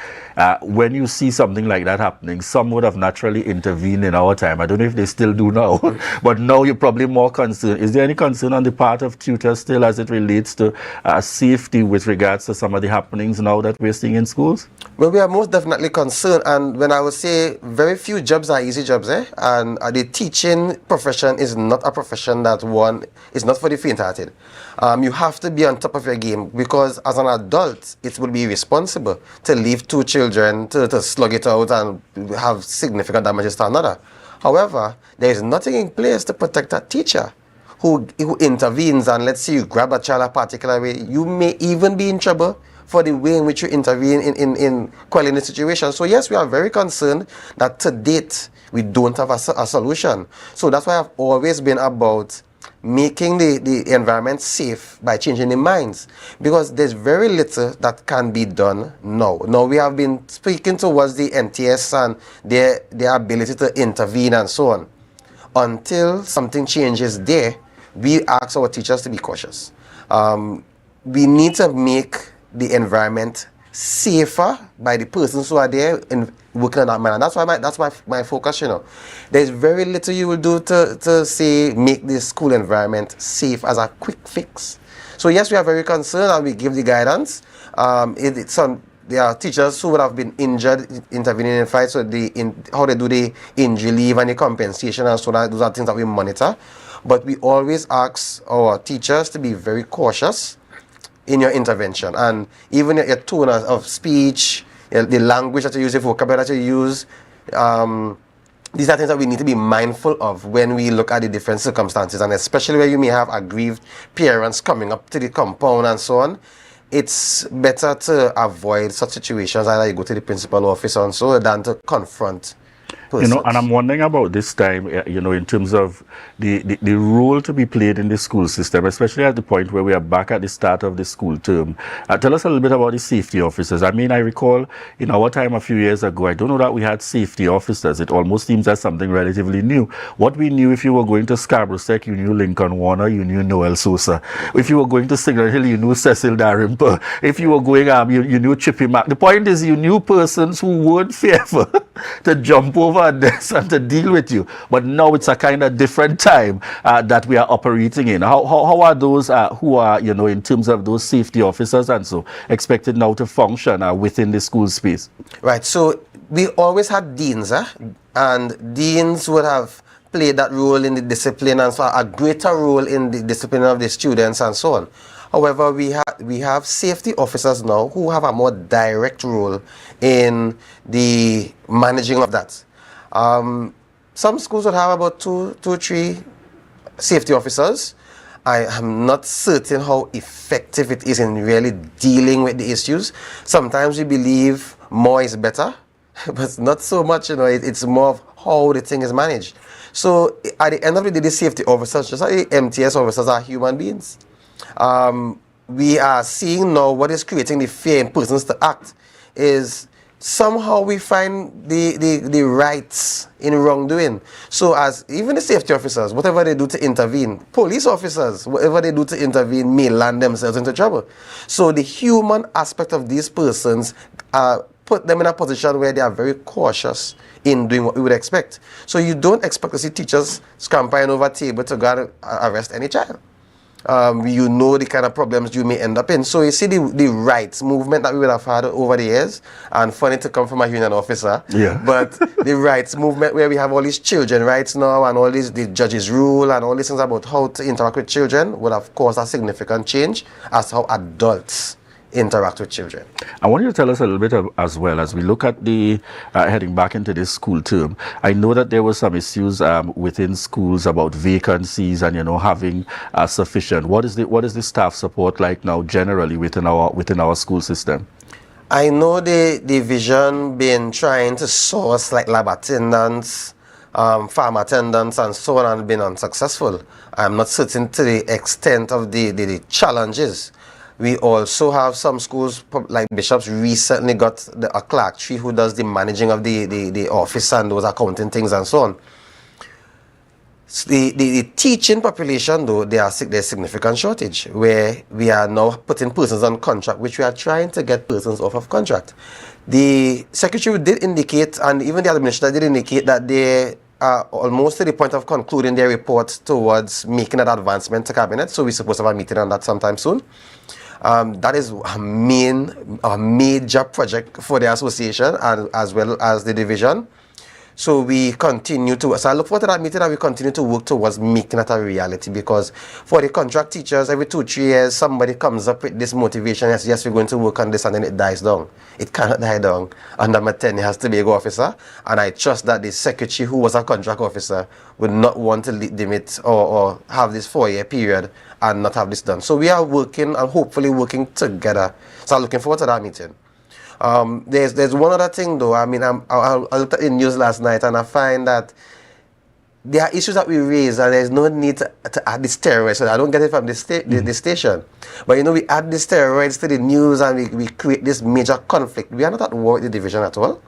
when you see something like that happening, some would have naturally intervened in our time. I don't know if they still do now, but now you're probably more concerned. Is there any concern on the part of tutors still as it relates to safety with regards to some of the happenings now that we're seeing in schools? Well, we are most definitely concerned, and when I would say very few jobs are easy jobs, and the teaching profession is not a profession that is not for the faint-hearted. You have to be on top of your game, because as an adult, it would be irresponsible to leave two children to slug it out and have significant damages to another. However, there is nothing in place to protect that teacher who intervenes, and let's say you grab a child a particular way. You may even be in trouble for the way in which you intervene in quelling the situation. So yes, we are very concerned that to date we don't have a solution. So that's why I've always been about making the environment safe by changing the minds, because there's very little that can be done now. Now we have been speaking towards the NTS and their ability to intervene and so on. Until something changes there, we ask our teachers to be cautious. We need to make the environment safer by the persons who are there and working on that manner. That's my focus. There's very little you will do to say make the school environment safe as a quick fix. So yes, we are very concerned, and we give the guidance. There are teachers who would have been injured intervening in fights, so how they do the injury leave and the compensation, and so that those are things that we monitor. But we always ask our teachers to be very cautious in your intervention, and even your tone of speech, the language that you use, the vocabulary that you use. These are things that we need to be mindful of when we look at the different circumstances, and especially where you may have aggrieved parents coming up to the compound and so on. It's better to avoid such situations, either you go to the principal office and so, than to confront persons. And I'm wondering about this time, in terms of the role to be played in the school system, especially at the point where we are back at the start of the school term. Tell us a little bit about the safety officers. I mean, I recall in our time a few years ago, I don't know that we had safety officers. It almost seems as something relatively new. What we knew, if you were going to Scarborough Sec, you knew Lincoln Warner, you knew Noel Sosa. If you were going to Signal Hill, you knew Cecil Darimper. If you were going, you knew Chippy Mack. The point is, you knew persons who weren't fearful. to jump over this and to deal with you. But now it's a kind of different time that we are operating in. How are those who are, in terms of those safety officers and so, expected now to function within the school space? Right, so we always had deans, and deans would have played that role in the discipline and so a greater role in the discipline of the students and so on. However, we have safety officers now who have a more direct role in the managing of that. Some schools would have about two, 3 safety officers. I am not certain how effective it is in really dealing with the issues. Sometimes we believe more is better, but not so much, it's more of how the thing is managed. So at the end of the day, the safety officers, just like the MTS officers, are human beings. We are seeing now what is creating the fear in persons to act is somehow we find the rights in wrongdoing. So as even the safety officers, whatever they do to intervene, police officers, whatever they do to intervene may land themselves into trouble. So the human aspect of these persons put them in a position where they are very cautious in doing what we would expect. So you don't expect to see teachers scampering over a table to go and arrest any child. You know the kind of problems you may end up in. So you see the rights movement that we would have had over the years, and funny to come from a union officer, but the rights movement where we have all these children rights now and all these the judges rule and all these things about how to interact with children would have caused a significant change as to how adults interact with children. I want you to tell us a little bit as well as we look at the heading back into this school term. I know that there were some issues within schools about vacancies and having sufficient. What is the staff support like now generally within our school system? I know the division been trying to source like lab attendants, farm attendants and so on, and been unsuccessful. I'm not certain to the extent of the challenges. We also have some schools, like Bishop's recently got a clerk who does the managing of the office and those accounting things and so on. The teaching population, though, there's significant shortage, where we are now putting persons on contract, which we are trying to get persons off of contract. The secretary did indicate, and even the administrator did indicate, that they are almost to the point of concluding their report towards making that advancement to cabinet, so we're supposed to have a meeting on that sometime soon. That is a major project for the association and as well as the division. So we continue to, so I look forward to that meeting and we continue to work towards making that a reality, because for the contract teachers, every 2-3 years, somebody comes up with this motivation, yes, we're going to work on this, and then it dies down. It cannot die down. Under my tenure has to be a officer, and I trust that the secretary who was a contract officer would not want to limit or have this 4-year period and not have this done. So we are working and hopefully working together. So I'm looking forward to that meeting. There's one other thing though. I mean, I looked at the news last night and I find that there are issues that we raise and there's no need to add the steroids. So I don't get it from the station. But we add the steroids to the news and we create this major conflict. We are not at war with the division at all.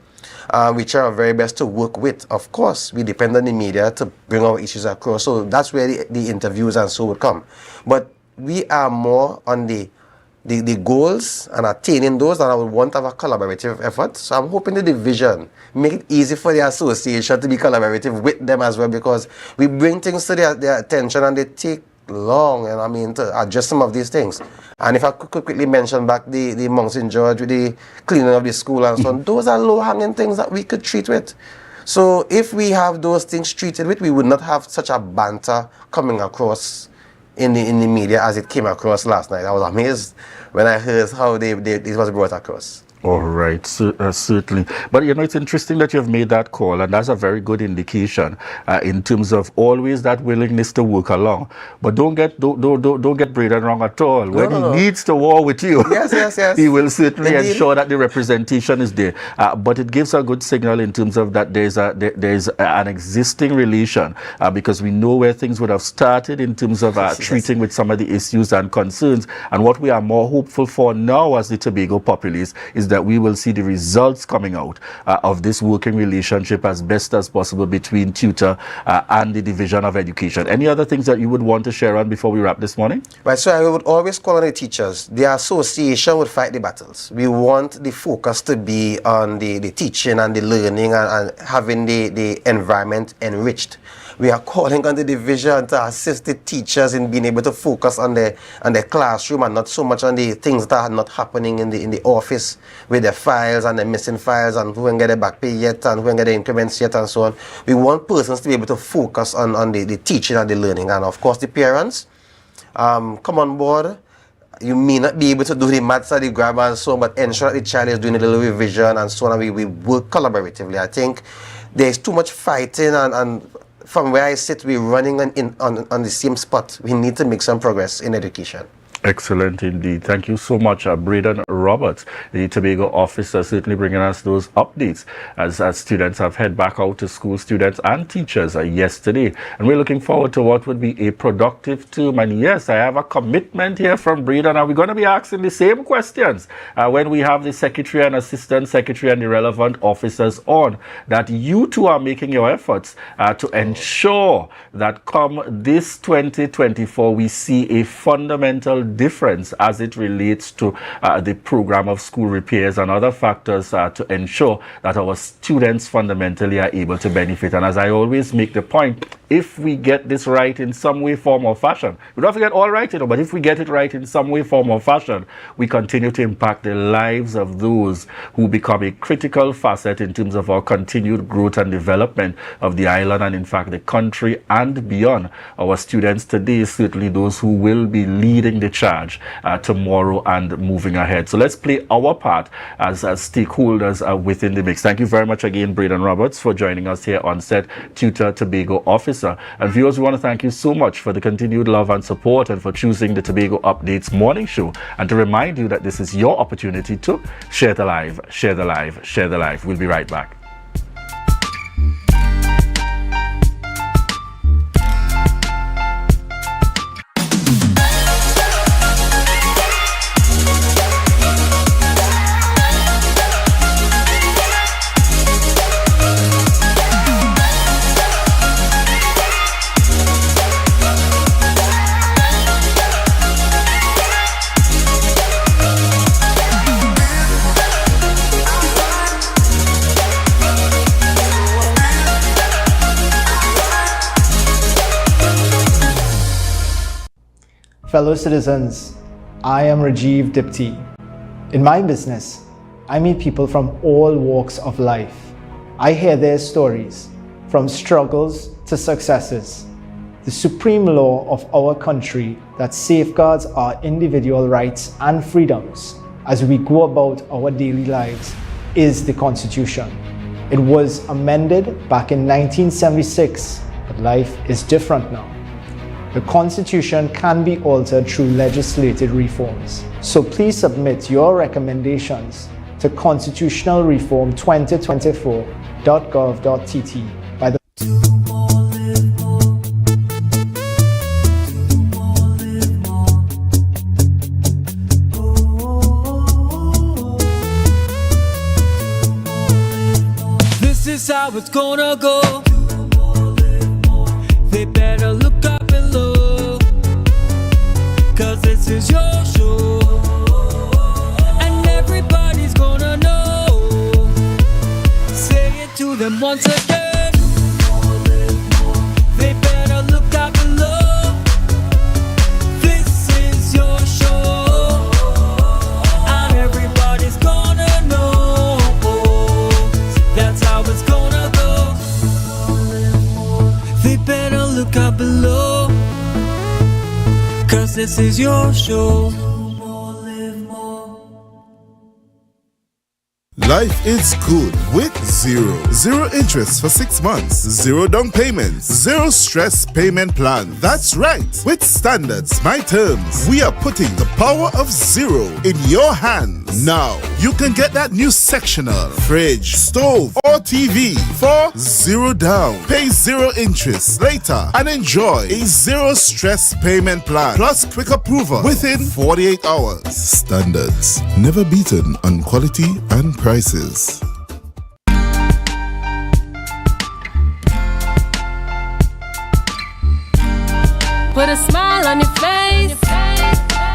We try our very best to work with. Of course, we depend on the media to bring our issues across. So that's where the interviews and so would come. But we are more on the goals and attaining those, and I would want to have a collaborative effort. So I'm hoping the division make it easy for the association to be collaborative with them as well, because we bring things to their attention and they take long, and I mean, to address some of these things. And if I could quickly mention back the Monks in George with the cleaning of the school and so on, those are low-hanging things that we could treat with. So if we have those things treated with, we would not have such a banter coming across in the media as it came across last night. I was amazed when I heard how it was brought across. All right, certainly. But it's interesting that you've made that call, and that's a very good indication in terms of always that willingness to work along. But don't get Braden wrong at all. When he needs to war with you, yes, he will certainly ensure that the representation is there. But it gives a good signal in terms of that there's an existing relation, because we know where things would have started in terms of treating with some of the issues and concerns. And what we are more hopeful for now as the Tobago populace is that we will see the results coming out of this working relationship as best as possible between tutor and the Division of Education. Any other things that you would want to share on before we wrap this morning? Right, so I would always call on the teachers. The association would fight the battles. We want the focus to be on the teaching and the learning and having the environment enriched. We are calling on the division to assist the teachers in being able to focus on the classroom and not so much on the things that are not happening in the office with the files and the missing files and who ain't get the back pay yet and who ain't get the increments yet and so on. We want persons to be able to focus on the teaching and the learning, and of course the parents come on board. You may not be able to do the maths or the grammar and so on, but ensure that the child is doing a little revision and so on, and we work collaboratively. I think there's too much fighting and from where I sit, we're running on the same spot. We need to make some progress in education. Excellent indeed. Thank you so much, Braden Roberts, the Tobago officer, certainly bringing us those updates as students have head back out to school, students and teachers yesterday. And we're looking forward to what would be a productive term. And yes, I have a commitment here from Braden, and we're going to be asking the same questions when we have the secretary and assistant secretary and the relevant officers on, that you two are making your efforts to ensure that come this 2024, we see a fundamental difference as it relates to the program of school repairs and other factors to ensure that our students fundamentally are able to benefit. And as I always make the point, if we get this right in some way, form or fashion, we don't have to get all right, but if we get it right in some way, form or fashion, we continue to impact the lives of those who become a critical facet in terms of our continued growth and development of the island and in fact the country and beyond. Our students today, certainly those who will be leading the charge tomorrow and moving ahead. So let's play our part as stakeholders within the mix. Thank you very much again, Braden Roberts, for joining us here on set, Tutor Tobago officer. And viewers, we want to thank you so much for the continued love and support and for choosing the Tobago Updates morning show, and to remind you that this is your opportunity to share the live, share the live, share the live. We'll be right back. Fellow citizens, I am Rajiv Dipti. In my business, I meet people from all walks of life. I hear their stories, from struggles to successes. The supreme law of our country that safeguards our individual rights and freedoms as we go about our daily lives is the Constitution. It was amended back in 1976, but life is different now. The Constitution can be altered through legislative reforms. So please submit your recommendations to constitutionalreform2024.gov.tt by the This is how it's gonna go. They better look up and look, 'cause this is your show, and everybody's gonna know. Say it to them once again. They better look up and look. This is your show, and everybody's gonna know. That's how it's gonna go. They better look up below, 'cause this is your show. Life is good with Zero. Zero interest for 6 months. Zero down payments. Zero stress payment plan. That's right. With Standards My Terms, we are putting the power of zero in your hands. Now, you can get that new sectional, fridge, stove, or TV for zero down. Pay zero interest later and enjoy a zero stress payment plan plus quick approval within 48 hours. Standards, never beaten on quality and prices. Put a smile on your face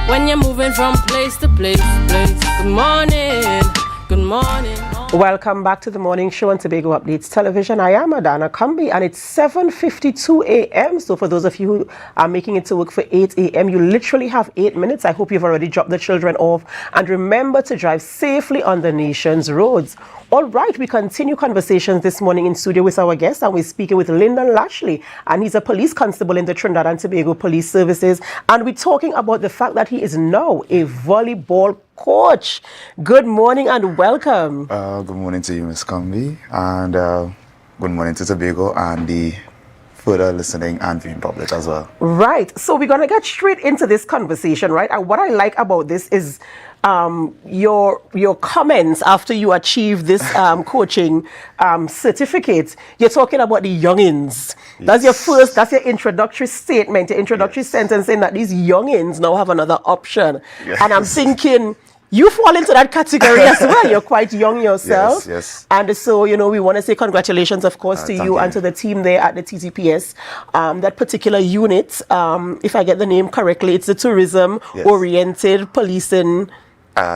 when you're moving from place to place. Good morning, good morning. Welcome back to the morning show on Tobago Updates Television. I am Adana Kambi and it's 7:52 a.m. So for those of you who are making it to work for 8 a.m., you literally have 8 minutes. I hope you've already dropped the children off. And remember to drive safely on the nation's roads. All right, we continue conversations this morning in studio with our guest, and we're speaking with Lyndon Lashley, and he's a police constable in the Trinidad and Tobago Police Services, and we're talking about the fact that he is now a volleyball coach. Good morning and welcome. Good morning to you, Ms. Combi, and good morning to Tobago and the further listening and viewing public as well. Right, so we're going to get straight into this conversation, right? And what I like about this is your comments after you achieve this coaching certificate. You're talking about the youngins. Yes. That's your introductory statement, your introductory sentence saying that these youngins now have another option. Yes. And I'm thinking, you fall into that category as well. You're quite young yourself. Yes. And so, we want to say congratulations, of course, to you and to the team there at the TTPS. That particular unit, if I get the name correctly, it's the Tourism-Oriented Policing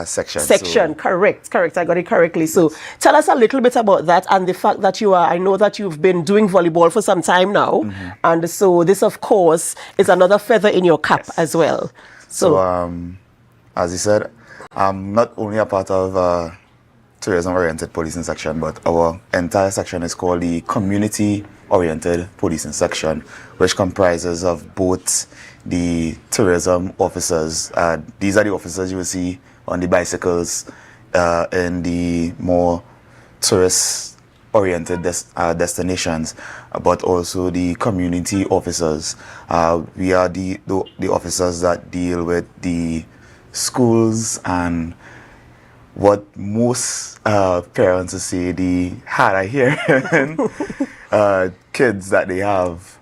Section. So. Correct. I got it correctly. So tell us a little bit about that and the fact that I know that you've been doing volleyball for some time now. Mm-hmm. And so this, of course, is another feather in your cap as well. So as you said, I'm not only a part of tourism-oriented policing section, but our entire section is called the community-oriented policing section, which comprises of both the tourism officers. These are the officers you will see on the bicycles in the more tourist-oriented destinations, but also the community officers. We are the officers that deal with the schools and what most parents will say the hard of hearing kids that they have.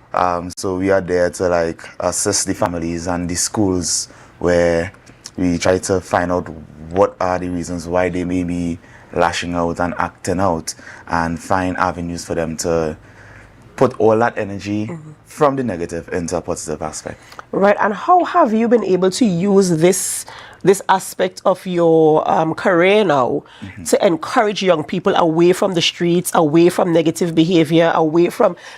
So we are there to assist the families and the schools where we try to find out what are the reasons why they may be lashing out and acting out, and find avenues for them to put all that energy from the negative into a positive aspect. Right, and how have you been able to use this aspect of your career now to encourage young people away from the streets, away from negative behavior,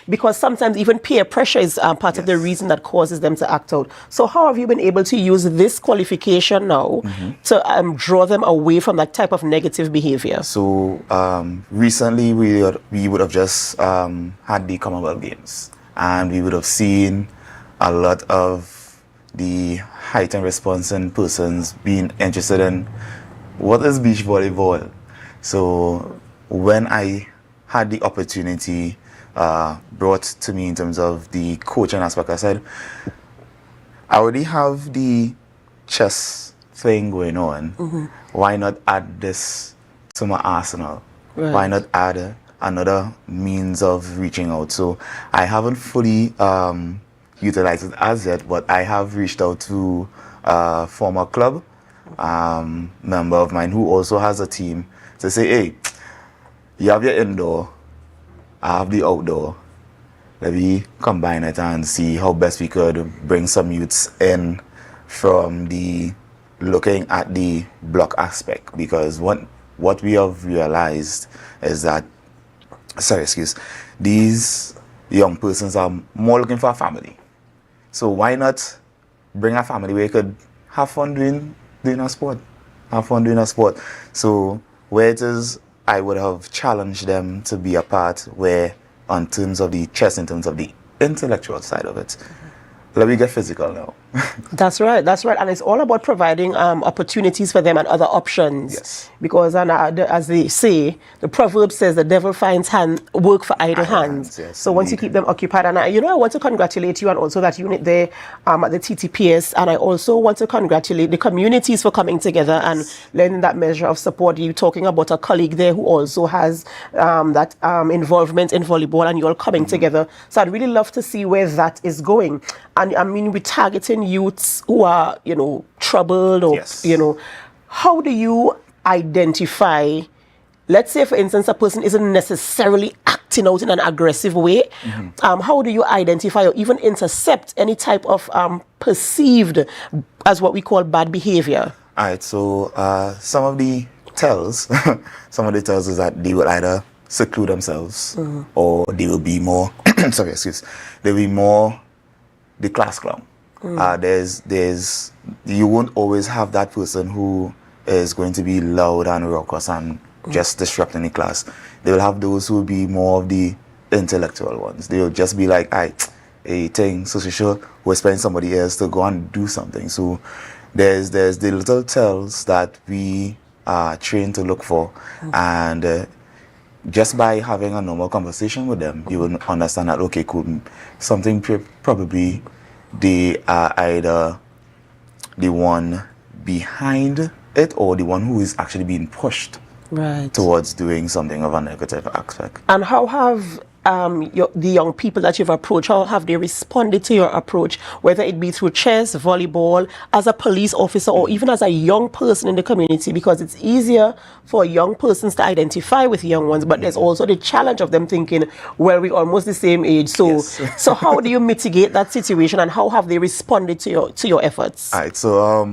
because sometimes even peer pressure is part of the reason that causes them to act out. So how have you been able to use this qualification now to draw them away from that type of negative behavior? So recently we would have just had the Commonwealth Games, and we would have seen a lot of the heightened response in persons being interested in what is beach volleyball. So when I had the opportunity brought to me in terms of the coaching aspect, I said, I already have the chess thing going on. Why not add this to my arsenal? Right. Why not add another means of reaching out? So I haven't fully utilized it as yet, but I have reached out to a former club member of mine who also has a team to say, hey, you have your indoor, I have the outdoor. Let me combine it and see how best we could bring some youths in from the looking at the block aspect, because what we have realized is that these young persons are more looking for a family. So why not bring a family where you could have fun doing a sport? So where it is, I would have challenged them to be a part where, in terms of the chess, in terms of the intellectual side of it, let me get physical now. That's right. And it's all about providing opportunities for them and other options. Yes. Because as they say, the proverb says the devil finds work for idle hands. Yes, so once you keep them occupied, and I want to congratulate you and also that unit there at the TTPS, and I also want to congratulate the communities for coming together and lending that measure of support. You talking about a colleague there who also has that involvement in volleyball, and you're all coming together. So I'd really love to see where that is going. And I mean, we're targeting youths who are, troubled or, how do you identify, let's say, for instance, a person isn't necessarily acting out in an aggressive way. How do you identify or even intercept any type of perceived as what we call bad behavior? All right, so some of the tells is that they will either seclude themselves or they will be more, they'll be more the class clown. You won't always have that person who is going to be loud and raucous and just disrupting the class. They will have those who will be more of the intellectual ones. They will just be like, a thing, so sure, we're expecting somebody else to go and do something. So there's the little tells that we are trained to look for, and just by having a normal conversation with them, you will understand that, okay, cool, something probably they are either the one behind it or the one who is actually being pushed towards doing something of a negative aspect. And how have the young people that you've approached, how have they responded to your approach, whether it be through chess, volleyball, as a police officer, or even as a young person in the community? Because it's easier for young persons to identify with young ones, but there's also the challenge of them thinking, well, we're almost the same age. So so how do you mitigate that situation, and how have they responded to your efforts? All right, so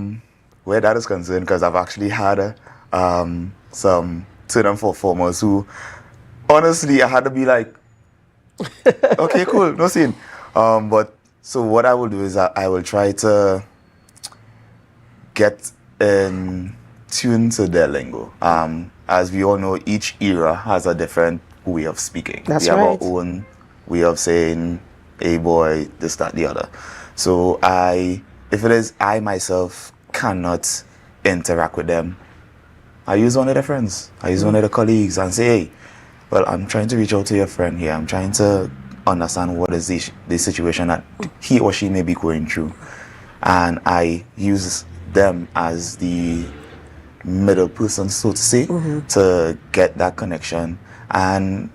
where that is concerned, because I've actually had some third and fourth formers who, honestly, I had to be like, okay, cool, no scene. But so what I will do is I will try to get in tune to their lingo. As we all know, each era has a different way of speaking. That's we have right. our own way of saying, hey boy, this, that, the other. So if it is I myself cannot interact with them, I use one of their friends. I use one of the colleagues and say, hey, well, I'm trying to reach out to your friend here. I'm trying to understand what is the situation that he or she may be going through. And I use them as the middle person, so to say, to get that connection. And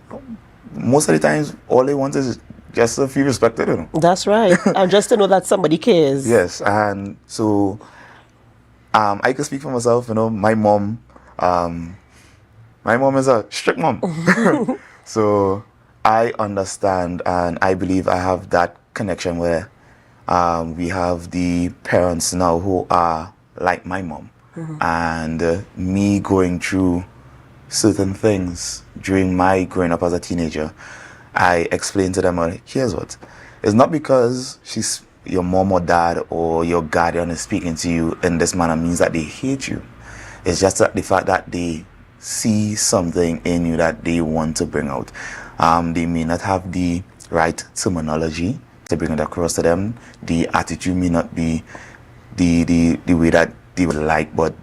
most of the times, all they want is just to feel respected. That's right. And just to know that somebody cares. Yes. And so I can speak for myself. My mom is a strict mom. So I understand, and I believe I have that connection where we have the parents now who are like my mom. And me going through certain things during my growing up as a teenager, I explained to them, here's what. It's not because she's your mom or dad or your guardian is speaking to you in this manner means that they hate you. It's just that the fact that they see something in you that they want to bring out. They may not have the right terminology to bring it across to them. The attitude may not be the way that they would like, but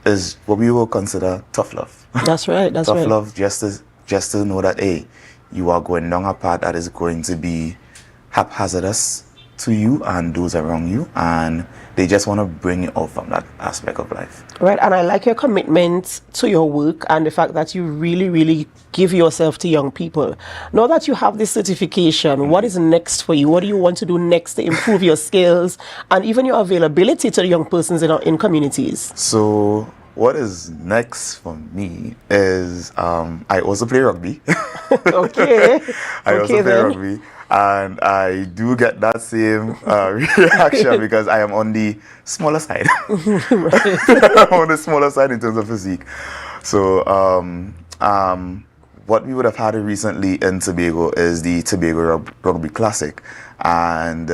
is what we will consider tough love. That's right. That's tough right. love, just to know that, hey, you are going down a path that is going to be haphazardous to you and those around you, and they just want to bring you out from that aspect of life. Right, and I like your commitment to your work and the fact that you really, really give yourself to young people. Now that you have this certification, what is next for you? What do you want to do next to improve your skills and even your availability to the young persons in communities? So what is next for me is I also play rugby. Okay. I also play rugby. And I do get that same reaction because I am on the smaller side. I'm on the smaller side in terms of physique. So what we would have had recently in Tobago is the Tobago Rugby Classic. And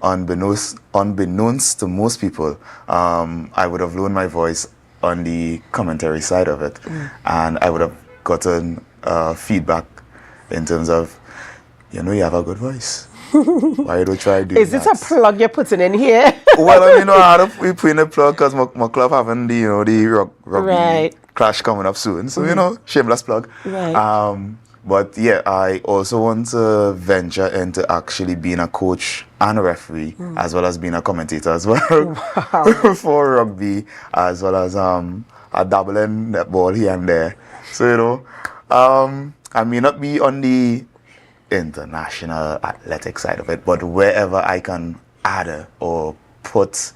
unbeknownst to most people, I would have lowered my voice on the commentary side of it. And I would have gotten feedback in terms of, you have a good voice. Why don't try doing Is this a plug you're putting in here? Well, I mean, I had to put in a plug because my club having the, the rugby clash coming up soon. So, shameless plug. Right. But yeah, I also want to venture into actually being a coach and a referee, as well as being a commentator as well for rugby, as well as a dabbling netball here and there. So, I may not be on the international athletic side of it, but wherever I can add or put,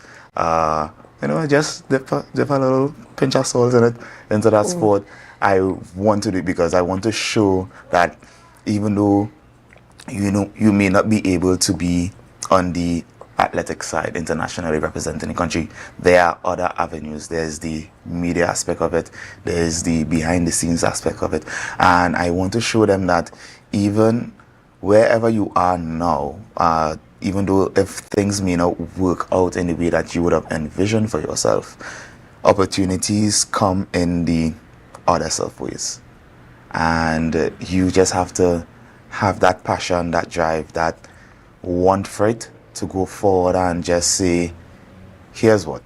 just dip a little pinch of salt in it into that sport, I want to do it because I want to show that even though you may not be able to be on the athletic side internationally representing the country, there are other avenues. There's the media aspect of it, there's the behind the scenes aspect of it, and I want to show them that even wherever you are now, even though if things may not work out in the way that you would have envisioned for yourself, opportunities come in the other self ways, and you just have to have that passion, that drive, that want for it to go forward and just say, here's what,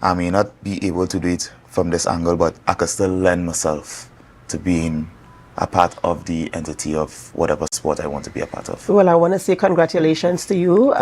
I may not be able to do it from this angle, but I can still lend myself to being a part of the entity of whatever sport I want to be a part of. Well, I want to say congratulations to you.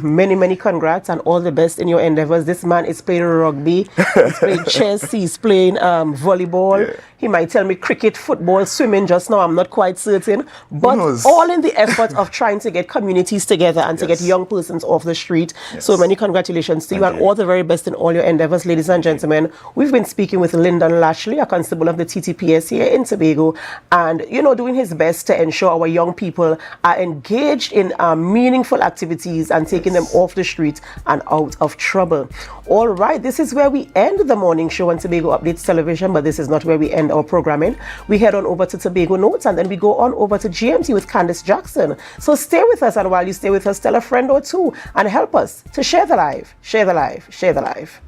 Many, many congrats and all the best in your endeavors. This man is playing rugby, he's playing chess, he's playing volleyball. Yeah. He might tell me cricket, football, swimming just now, I'm not quite certain. But all in the effort of trying to get communities together and to get young persons off the street. So many congratulations to you and all the very best in all your endeavors, ladies and gentlemen. We've been speaking with Lyndon Lashley, a constable of the TTPS here in Tobago, and doing his best to ensure our young people are engaged in meaningful activities and taking them off the street and out of trouble. All right, this is where we end the morning show on Tobago Updates Television, but this is not where we end our programming. We head on over to Tobago Notes and then we go on over to GMT with Candice Jackson. So stay with us, and while you stay with us, tell a friend or two and help us to share the live, share the live, share the live.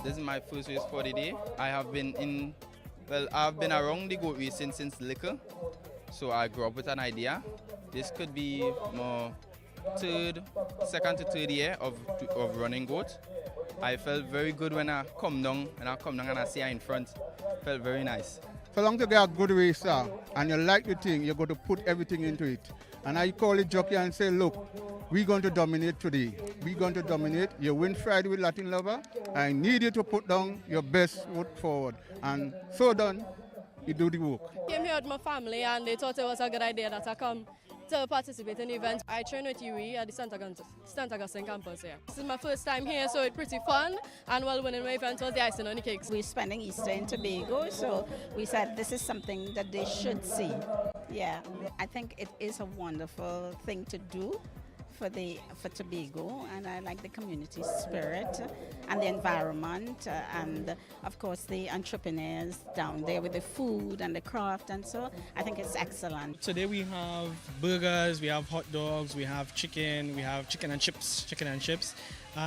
This is my first race for the day. I've been around the goat racing since little, so I grew up with an idea. This could be my second to third year of running goat. I felt very good when I come down and I see her in front. Felt very nice. So long to get a good racer and you like the thing, you're going to put everything into it. And I call it jockey and say, look, we're going to dominate today. We're going to dominate. You win Friday with Latin Lover. I need you to put down your best foot forward. And so done, you do the work. I came here with my family and they thought it was a good idea that I come to participate in the event. I train with UE at the St. Augustine campus here. This is my first time here, so it's pretty fun. And while winning my event was the icing on the cakes. We're spending Easter in Tobago, so we said this is something that they should see. Yeah, I think it is a wonderful thing to do for Tobago, and I like the community spirit and the environment and of course the entrepreneurs down there with the food and the craft, and so I think it's excellent. Today we have burgers, we have hot dogs, we have chicken and chips.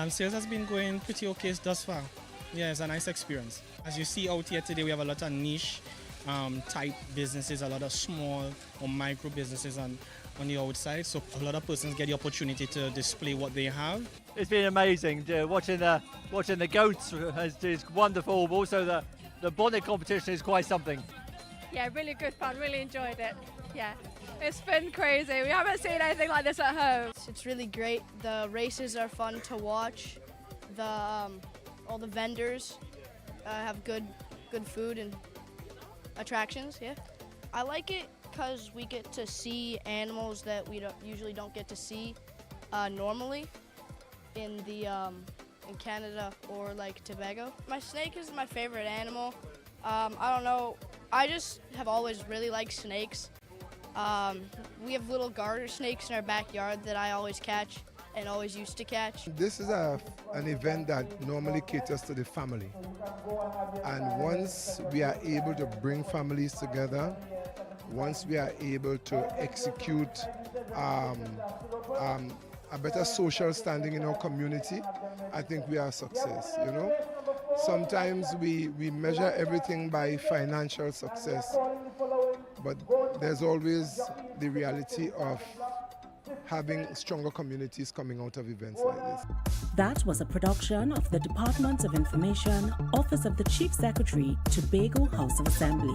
Sales has been going pretty okay thus far. Yeah, it's a nice experience. As you see out here today, we have a lot of niche type businesses, a lot of small or micro businesses on the outside, so a lot of persons get the opportunity to display what they have. It's been amazing. Watching the goats is wonderful, but also the bonnet competition is quite something. Yeah, really good fun, really enjoyed it. Yeah, it's been crazy. We haven't seen anything like this at home. It's really great. The races are fun to watch. All the vendors have good food and attractions. Yeah, I like it because we get to see animals that we usually don't get to see normally in Canada or like Tobago. My snake is my favorite animal. I don't know. I just have always really liked snakes. We have little garter snakes in our backyard that I always catch and always used to catch. This is an event that normally caters to the family. And once we are able to bring families together, once we are able to execute a better social standing in our community, I think we are a success, you know. Sometimes we measure everything by financial success, but there's always the reality of having stronger communities coming out of events like this. That was a production of the Department of Information, Office of the Chief Secretary, Tobago House of Assembly.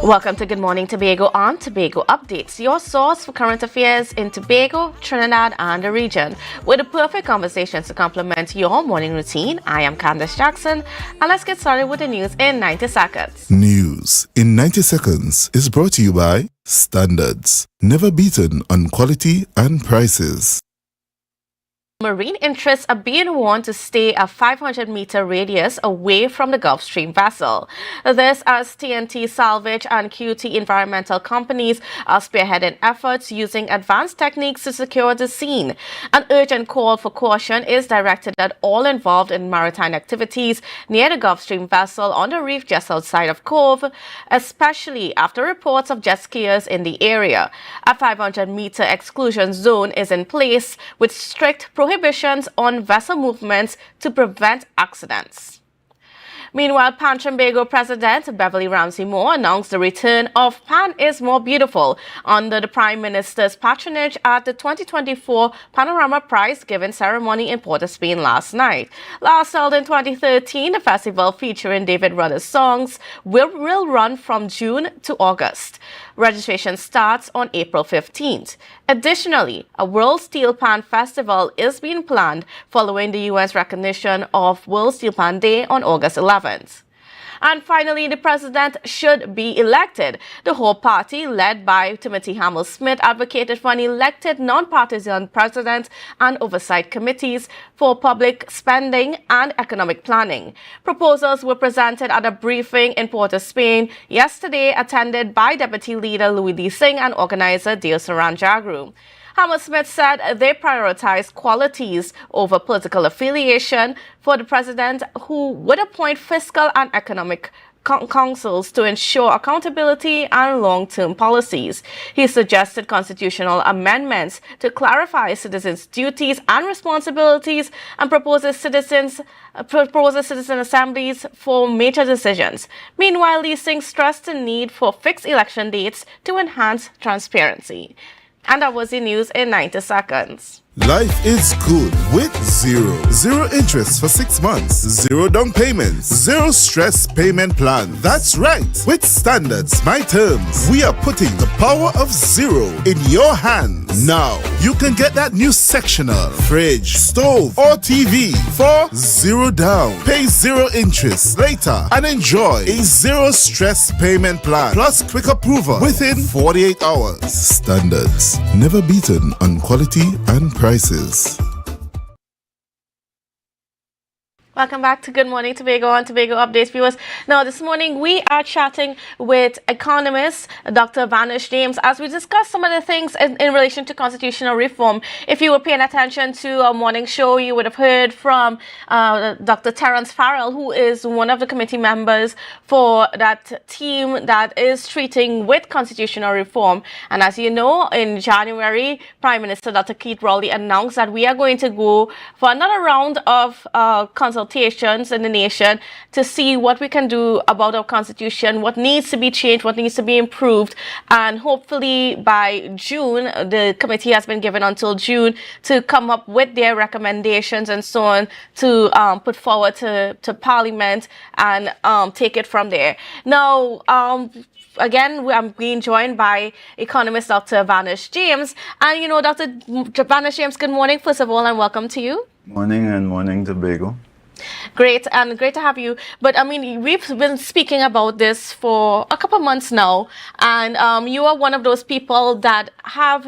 Welcome to Good Morning Tobago on Tobago Updates, your source for current affairs in Tobago, Trinidad, and the region, with the perfect conversations to complement your morning routine. I am Candace Jackson, and let's get started with the news in 90 seconds. News in 90 seconds is brought to you by Standards, never beaten on quality and prices. Marine interests are being warned to stay a 500-meter radius away from the Gulf Stream vessel. This as TNT Salvage and QT Environmental companies are spearheading efforts using advanced techniques to secure the scene. An urgent call for caution is directed at all involved in maritime activities near the Gulf Stream vessel on the reef just outside of Cove, especially after reports of jet skiers in the area. A 500-meter exclusion zone is in place with strict prohibitions on vessel movements to prevent accidents. Meanwhile, Pan Tobago President Beverly Ramsey Moore announced the return of Pan is More Beautiful under the Prime Minister's patronage at the 2024 Panorama Prize giving ceremony in Port of Spain last night. Last held in 2013, the festival featuring David Rudder's songs will run from June to August. Registration starts on April 15th. Additionally, a World Steel Pan Festival is being planned following the UN's recognition of World Steel Pan Day on August 11th. And finally, the president should be elected. The whole party, led by Timothy Hamel-Smith, advocated for an elected non-partisan president and oversight committees for public spending and economic planning. Proposals were presented at a briefing in Port of Spain yesterday, attended by Deputy Leader Louis D. Singh and organizer Deo Saran Jagru. Hamel-Smith said they prioritize qualities over political affiliation for the president, who would appoint fiscal and economic councils to ensure accountability and long-term policies. He suggested constitutional amendments to clarify citizens' duties and responsibilities and proposes citizen assemblies for major decisions. Meanwhile, Lee Singh stressed the need for fixed election dates to enhance transparency. And that was the news in 90 seconds. Life is good with Zero. Zero interest for 6 months. Zero down payments. Zero stress payment plan. That's right. With Standards My Terms, we are putting the power of zero in your hands. Now, you can get that new sectional, fridge, stove, or TV for zero down. Pay zero interest later and enjoy a zero stress payment plan plus quick approval within 48 hours. Standards, never beaten on quality and prices. Welcome back to Good Morning Tobago and Tobago Updates, viewers. Now, this morning we are chatting with economist Dr. Vanish James as we discuss some of the things in relation to constitutional reform. If you were paying attention to our morning show, you would have heard from Dr. Terrence Farrell, who is one of the committee members for that team that is treating with constitutional reform. And as you know, in January, Prime Minister Dr. Keith Rowley announced that we are going to go for another round of consultations in the nation to see what we can do about our constitution, what needs to be changed, what needs to be improved, and hopefully by June, the committee has been given until June to come up with their recommendations and so on to put forward to Parliament and take it from there. Now, again, I'm being joined by economist Dr. Vanish James. And, you know, Dr. Vanish James, good morning, first of all, and welcome to you. Morning and morning, Tobago. Great, and great to have you. But I mean, we've been speaking about this for a couple of months now, and you are one of those people that have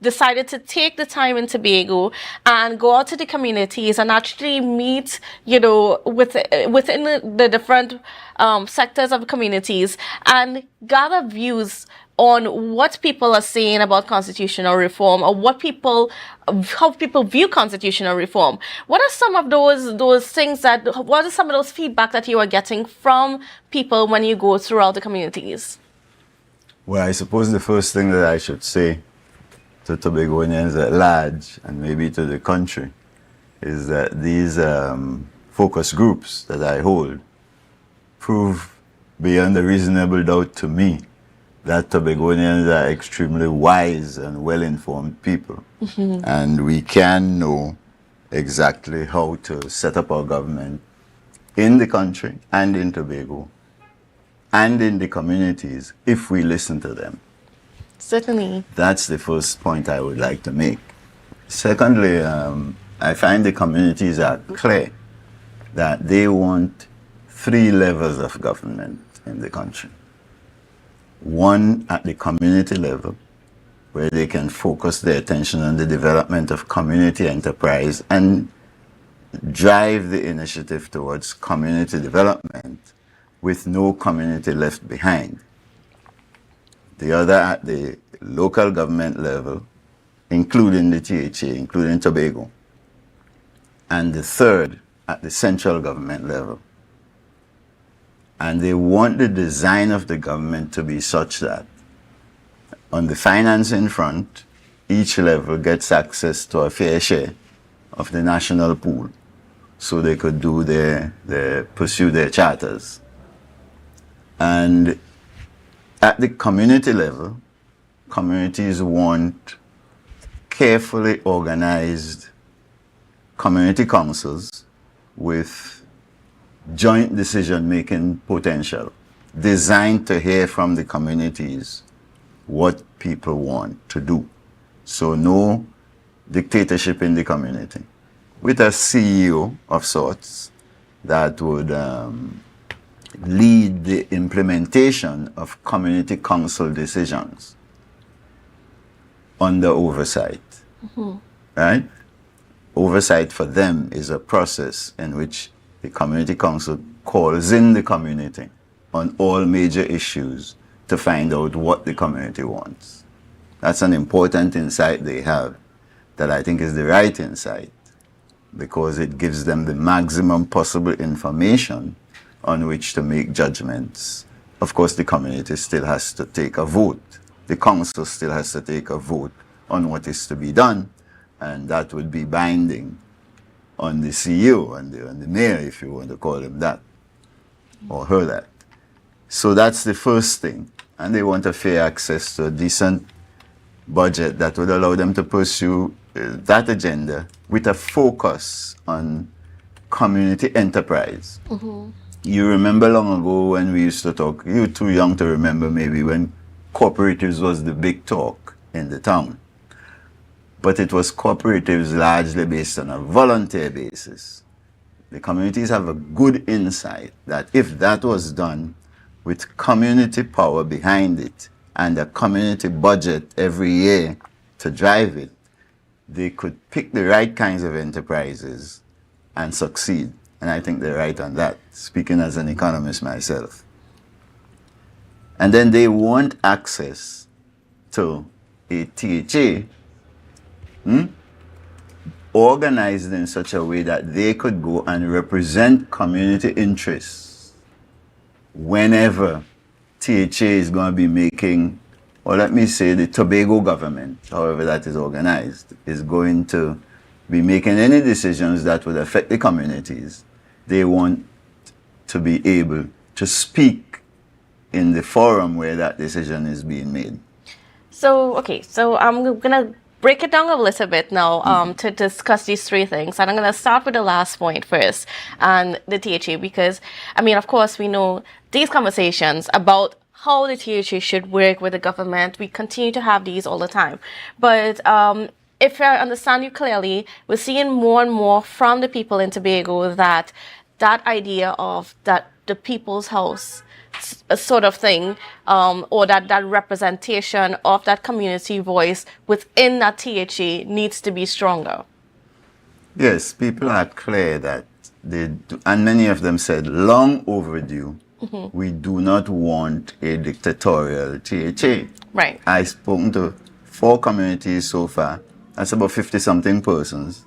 decided to take the time in Tobago and go out to the communities and actually meet, you know, within the different sectors of communities and gather views on what people are saying about constitutional reform, or how people view constitutional reform. What are some of those things what are some of those feedback that you are getting from people when you go throughout the communities? Well, I suppose the first thing that I should say to Tobagonians at large, and maybe to the country, is that these focus groups that I hold prove beyond a reasonable doubt to me that Tobagonians are extremely wise and well-informed people. Mm-hmm. And we can know exactly how to set up our government in the country and in Tobago and in the communities if we listen to them. Certainly. That's the first point I would like to make. Secondly, I find the communities are clear that they want 3 levels of government in the country. One at the community level, where they can focus their attention on the development of community enterprise and drive the initiative towards community development with no community left behind. The other at the local government level, including the THA, including Tobago. And the third at the central government level. And they want the design of the government to be such that on the financing front, each level gets access to a fair share of the national pool so they could do pursue their charters. And at the community level, communities want carefully organized community councils with joint decision-making potential, designed to hear from the communities what people want to do. So no dictatorship in the community, with a CEO of sorts that would lead the implementation of community council decisions under oversight. Right? Oversight for them is a process in which the community council calls in the community on all major issues to find out what the community wants. That's an important insight they have that I think is the right insight, because it gives them the maximum possible information on which to make judgments. Of course, the community still has to take a vote. The council still has to take a vote on what is to be done, and that would be binding on the CEO and the mayor, if you want to call him that, or her that. So that's the first thing. And they want a fair access to a decent budget that would allow them to pursue that agenda with a focus on community enterprise. You remember long ago when we used to talk, you're too young to remember maybe, when cooperatives was the big talk in the town. But it was cooperatives largely based on a volunteer basis. The communities have a good insight that if that was done with community power behind it and a community budget every year to drive it, they could pick the right kinds of enterprises and succeed. And I think they're right on that, speaking as an economist myself. And then they want access to a THA organized in such a way that they could go and represent community interests whenever THA is going to be making, or let me say the Tobago government, however that is organized, is going to be making any decisions that would affect the communities. They want to be able to speak in the forum where that decision is being made. So, okay, so I'm going to break it down a little bit now to discuss these three things. And I'm going to start with the last point first, and the THA, because, I mean, of course, we know these conversations about how the THA should work with the government. We continue to have these all the time. But if I understand you clearly, we're seeing more and more from the people in Tobago that idea of that the people's house sort of thing, or that representation of that community voice within that THA needs to be stronger. Yes, people are clear that they do, and many of them said long overdue, we do not want a dictatorial THA. Right. I've spoken to 4 communities so far. That's about 50-something persons.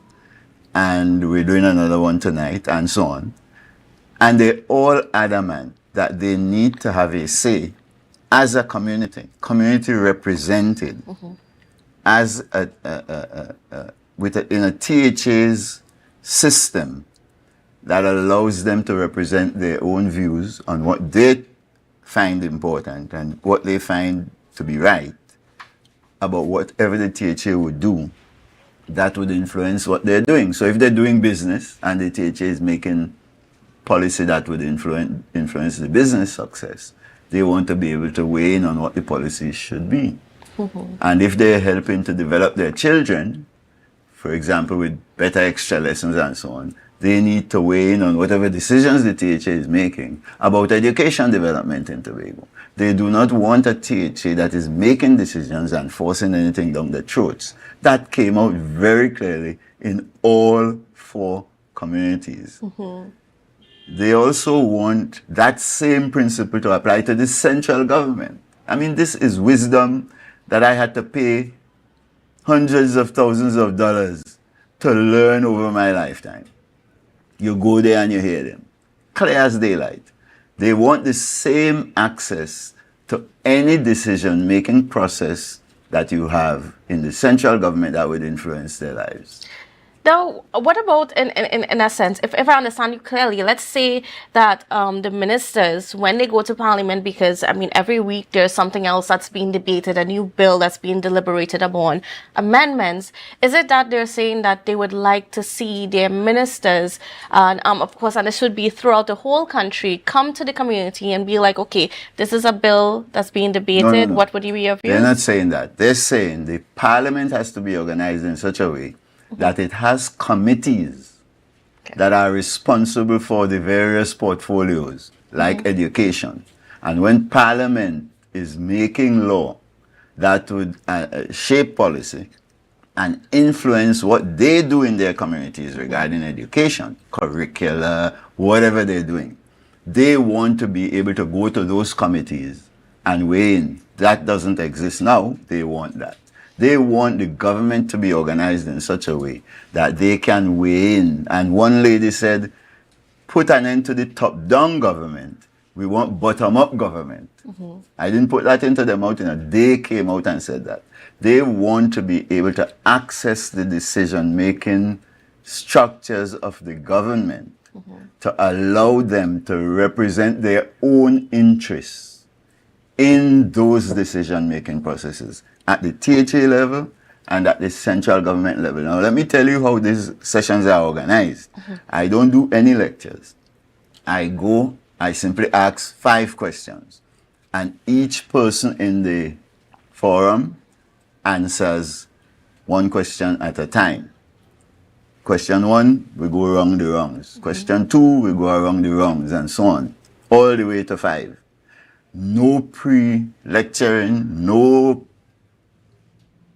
And we're doing another one tonight, and so on. And they're all adamant that they need to have a say as a community represented, as in a THA's system that allows them to represent their own views on what they find important and what they find to be right about whatever the THA would do that would influence what they're doing. So if they're doing business and the THA is making policy that would influence the business success, they want to be able to weigh in on what the policies should be. And if they're helping to develop their children, for example, with better extra lessons and so on, they need to weigh in on whatever decisions the THA is making about education development in Tobago. They do not want a THA that is making decisions and forcing anything down their throats. That came out very clearly in all 4 communities. They also want that same principle to apply to the central government. I mean, this is wisdom that I had to pay hundreds of thousands of dollars to learn over my lifetime. You go there and you hear them, clear as daylight. They want the same access to any decision-making process that you have in the central government that would influence their lives. Now, what about in a sense, if I understand you clearly, let's say that the ministers, when they go to parliament, because I mean, every week there's something else that's being debated, a new bill that's being deliberated upon, amendments, is it that they're saying that they would like to see their ministers, and of course, and it should be throughout the whole country, come to the community and be like, okay, this is a bill that's being debated, No. what would you be your views? They're not saying that. They're saying the parliament has to be organized in such a way that it has committees that are responsible for the various portfolios, like education. And when Parliament is making law that would shape policy and influence what they do in their communities regarding education, curricula, whatever they're doing, they want to be able to go to those committees and weigh in. That doesn't exist now. They want that. They want the government to be organized in such a way that they can weigh in. And one lady said, put an end to the top-down government. We want bottom-up government. I didn't put that into their mouth. They came out and said that. They want to be able to access the decision-making structures of the government to allow them to represent their own interests in those decision-making processes at the THA level and at the central government level. Now, let me tell you how these sessions are organized. I don't do any lectures. I simply ask 5 questions, and each person in the forum answers 1 question at a time. Question 1, we go around the rounds. Question 2, we go around the rounds, and so on, all the way to 5. No pre-lecturing, no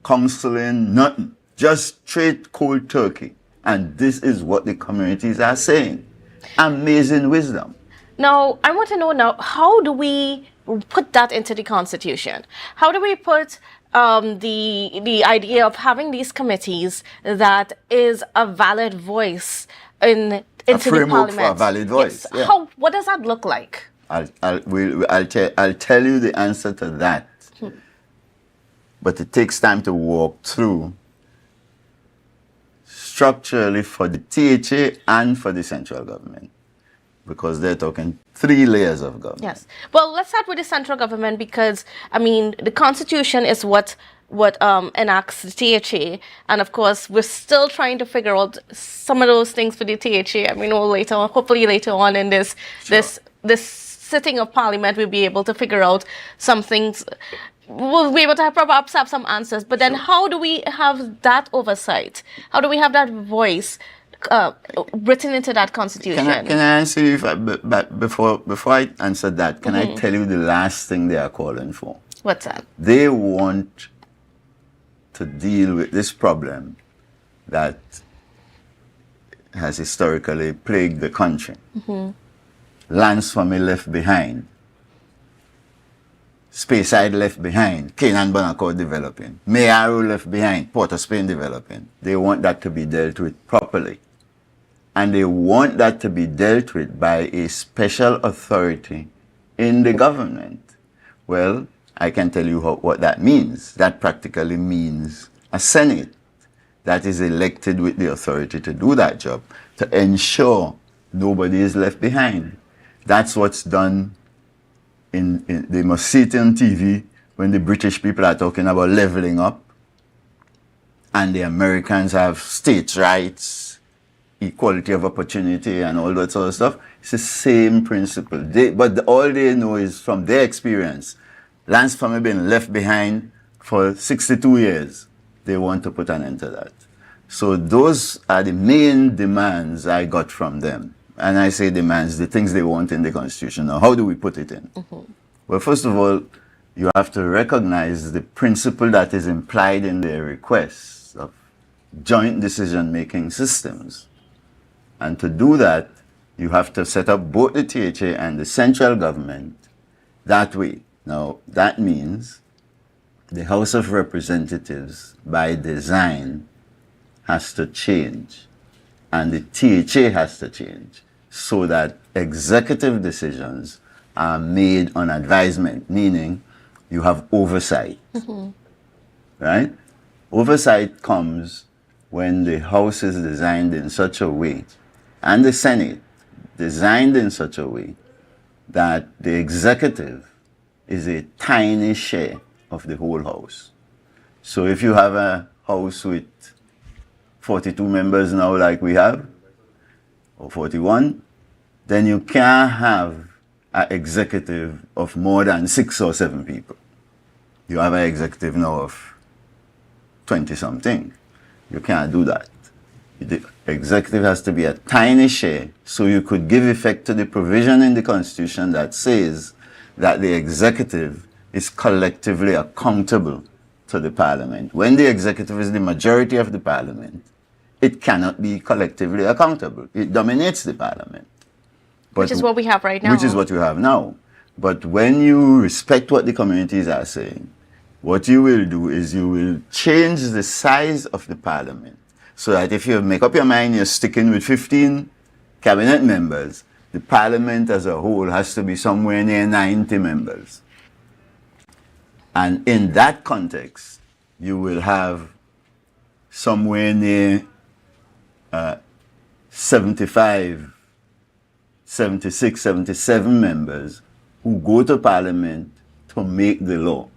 counseling, nothing. Just straight cold turkey. And this is what the communities are saying. Amazing wisdom. Now, I want to know now, how do we put that into the Constitution? How do we put the idea of having these committees that is a valid voice into the parliament? For a valid voice. Yes. Yeah. What does that look like? I'll tell you the answer to that. But it takes time to walk through structurally for the THA and for the central government, because they're talking 3 layers of government. Yes. Well, let's start with the central government, because, I mean, the Constitution is what enacts the THA, and of course we're still trying to figure out some of those things for the THA. I mean, hopefully later on in this sitting of Parliament, we'll be able to figure out some things. We'll be able to perhaps have some answers. But then how do we have that oversight? How do we have that voice written into that Constitution? Can I answer you, before I answer that, can I tell you the last thing they are calling for? What's that? They want to deal with this problem that has historically plagued the country. Lands for me left behind. Speyside left behind, Canaan Bonacourt developing, Mayaro left behind, Port of Spain developing. They want that to be dealt with properly. And they want that to be dealt with by a special authority in the government. Well, I can tell you what that means. That practically means a Senate that is elected with the authority to do that job, to ensure nobody is left behind. That's what's done. They must see it on TV when the British people are talking about leveling up, and the Americans have states' rights, equality of opportunity, and all that sort of stuff. It's the same principle. But all they know is from their experience, lands from have been left behind for 62 years. They want to put an end to that. So those are the main demands I got from them. And I say demands, the things they want in the Constitution. Now, how do we put it in? Well, first of all, you have to recognize the principle that is implied in their requests of joint decision-making systems. And to do that, you have to set up both the THA and the central government that way. Now, that means the House of Representatives, by design, has to change. And the THA has to change so that executive decisions are made on advisement, meaning you have oversight, right? Oversight comes when the House is designed in such a way, and the Senate designed in such a way, that the executive is a tiny share of the whole House. So if you have a House with 42 members now like we have, or 41, then you can't have an executive of more than 6 or 7 people. You have an executive now of 20-something. You can't do that. The executive has to be a tiny share, so you could give effect to the provision in the Constitution that says that the executive is collectively accountable to the Parliament. When the executive is the majority of the Parliament, it cannot be collectively accountable. It dominates the Parliament. Which is what we have right now. Which is what you have now. But when you respect what the communities are saying, what you will do is you will change the size of the Parliament so that if you make up your mind you're sticking with 15 cabinet members, the Parliament as a whole has to be somewhere near 90 members. And in that context, you will have somewhere near 75, 76, 77 members who go to Parliament to make the law.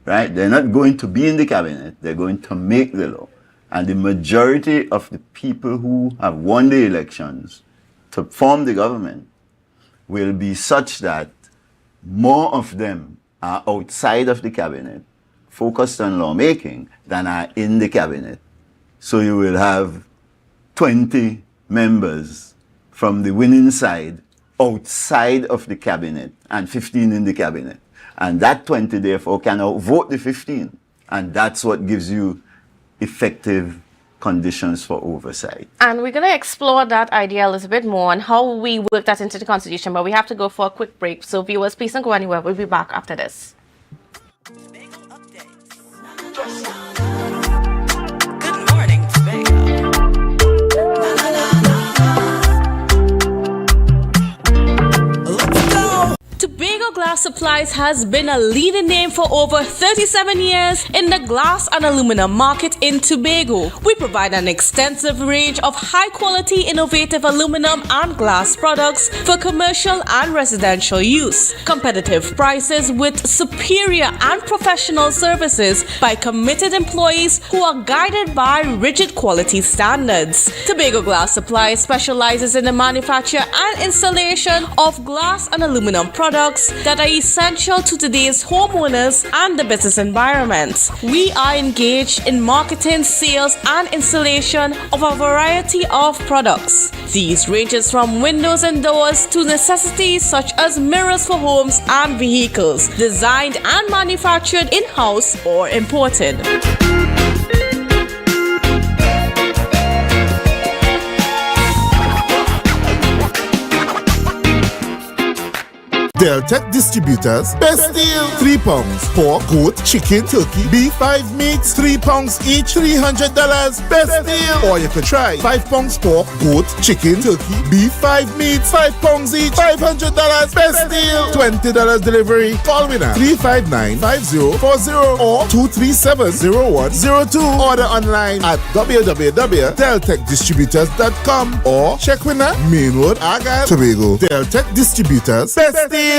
Right? They're not going to be in the cabinet, they're going to make the law. And the majority of the people who have won the elections to form the government will be such that more of them are outside of the cabinet, focused on lawmaking, than are in the cabinet. So you will have 20 members from the winning side outside of the cabinet and 15 in the cabinet. And that 20, therefore, can outvote the 15. And that's what gives you effective conditions for oversight. And we're going to explore that idea a little bit more and how we work that into the Constitution. But we have to go for a quick break. So viewers, please don't go anywhere. We'll be back after this. Good morning, Tobago. Tobago Glass Supplies has been a leading name for over 37 years in the glass and aluminum market in Tobago. We provide an extensive range of high-quality, innovative aluminum and glass products for commercial and residential use. Competitive prices with superior and professional services by committed employees who are guided by rigid quality standards. Tobago Glass Supplies specializes in the manufacture and installation of glass and aluminum products that are essential to today's homeowners and the business environment. We are engaged in marketing, sales, and installation of a variety of products. These ranges from windows and doors to necessities such as mirrors for homes and vehicles, designed and manufactured in-house or imported. Deltec Distributors, best deal. 3 pounds pork, goat, chicken, turkey, beef, 5 meats, 3 pounds each, $300, best deal. Or you could try 5 pounds pork, goat, chicken, turkey, beef, 5 meats, 5 pounds each, $500, best deal. $20 delivery. Call me now, 359-5040 or 237-0102. Order online at www.deltecdistributors.com or check with us, Main Road, Argyle, Tobago. Deltec Distributors, best deal.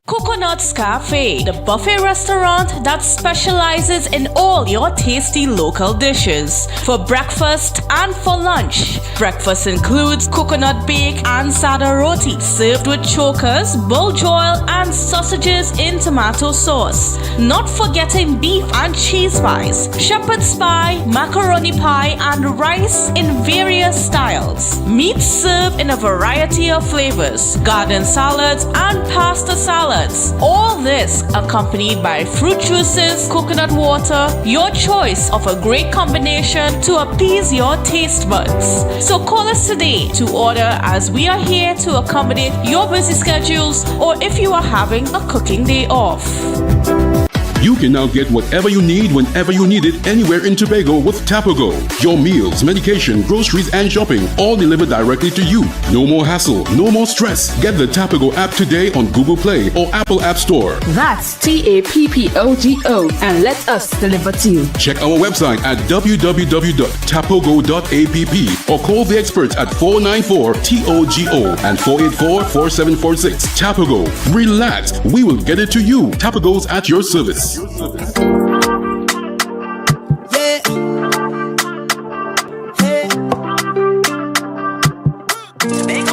Coconut's Cafe, the buffet restaurant that specializes in all your tasty local dishes for breakfast and for lunch. Breakfast includes coconut bake and sada roti served with chokers, bull joil, and sausages in tomato sauce. Not forgetting beef and cheese pies, shepherd's pie, macaroni pie, and rice in various styles. Meat served in a variety of flavors, garden salads, and pasta salads. All this accompanied by fruit juices, coconut water, your choice of a great combination to appease your taste buds. So call us today to order, as we are here to accommodate your busy schedules or if you are having a cooking day off. You can now get whatever you need whenever you need it anywhere in Tobago with Tobago. Your meals, medication, groceries, and shopping all delivered directly to you. No more hassle, no more stress. Get the Tobago app today on Google Play or Apple App Store. That's TAPPOGO and let us deliver to you. Check our website at www.tapogo.app or call the experts at 494-TOGO and 484-4746. Tobago. Relax. We will get it to you. Tobago's at your service. Tobago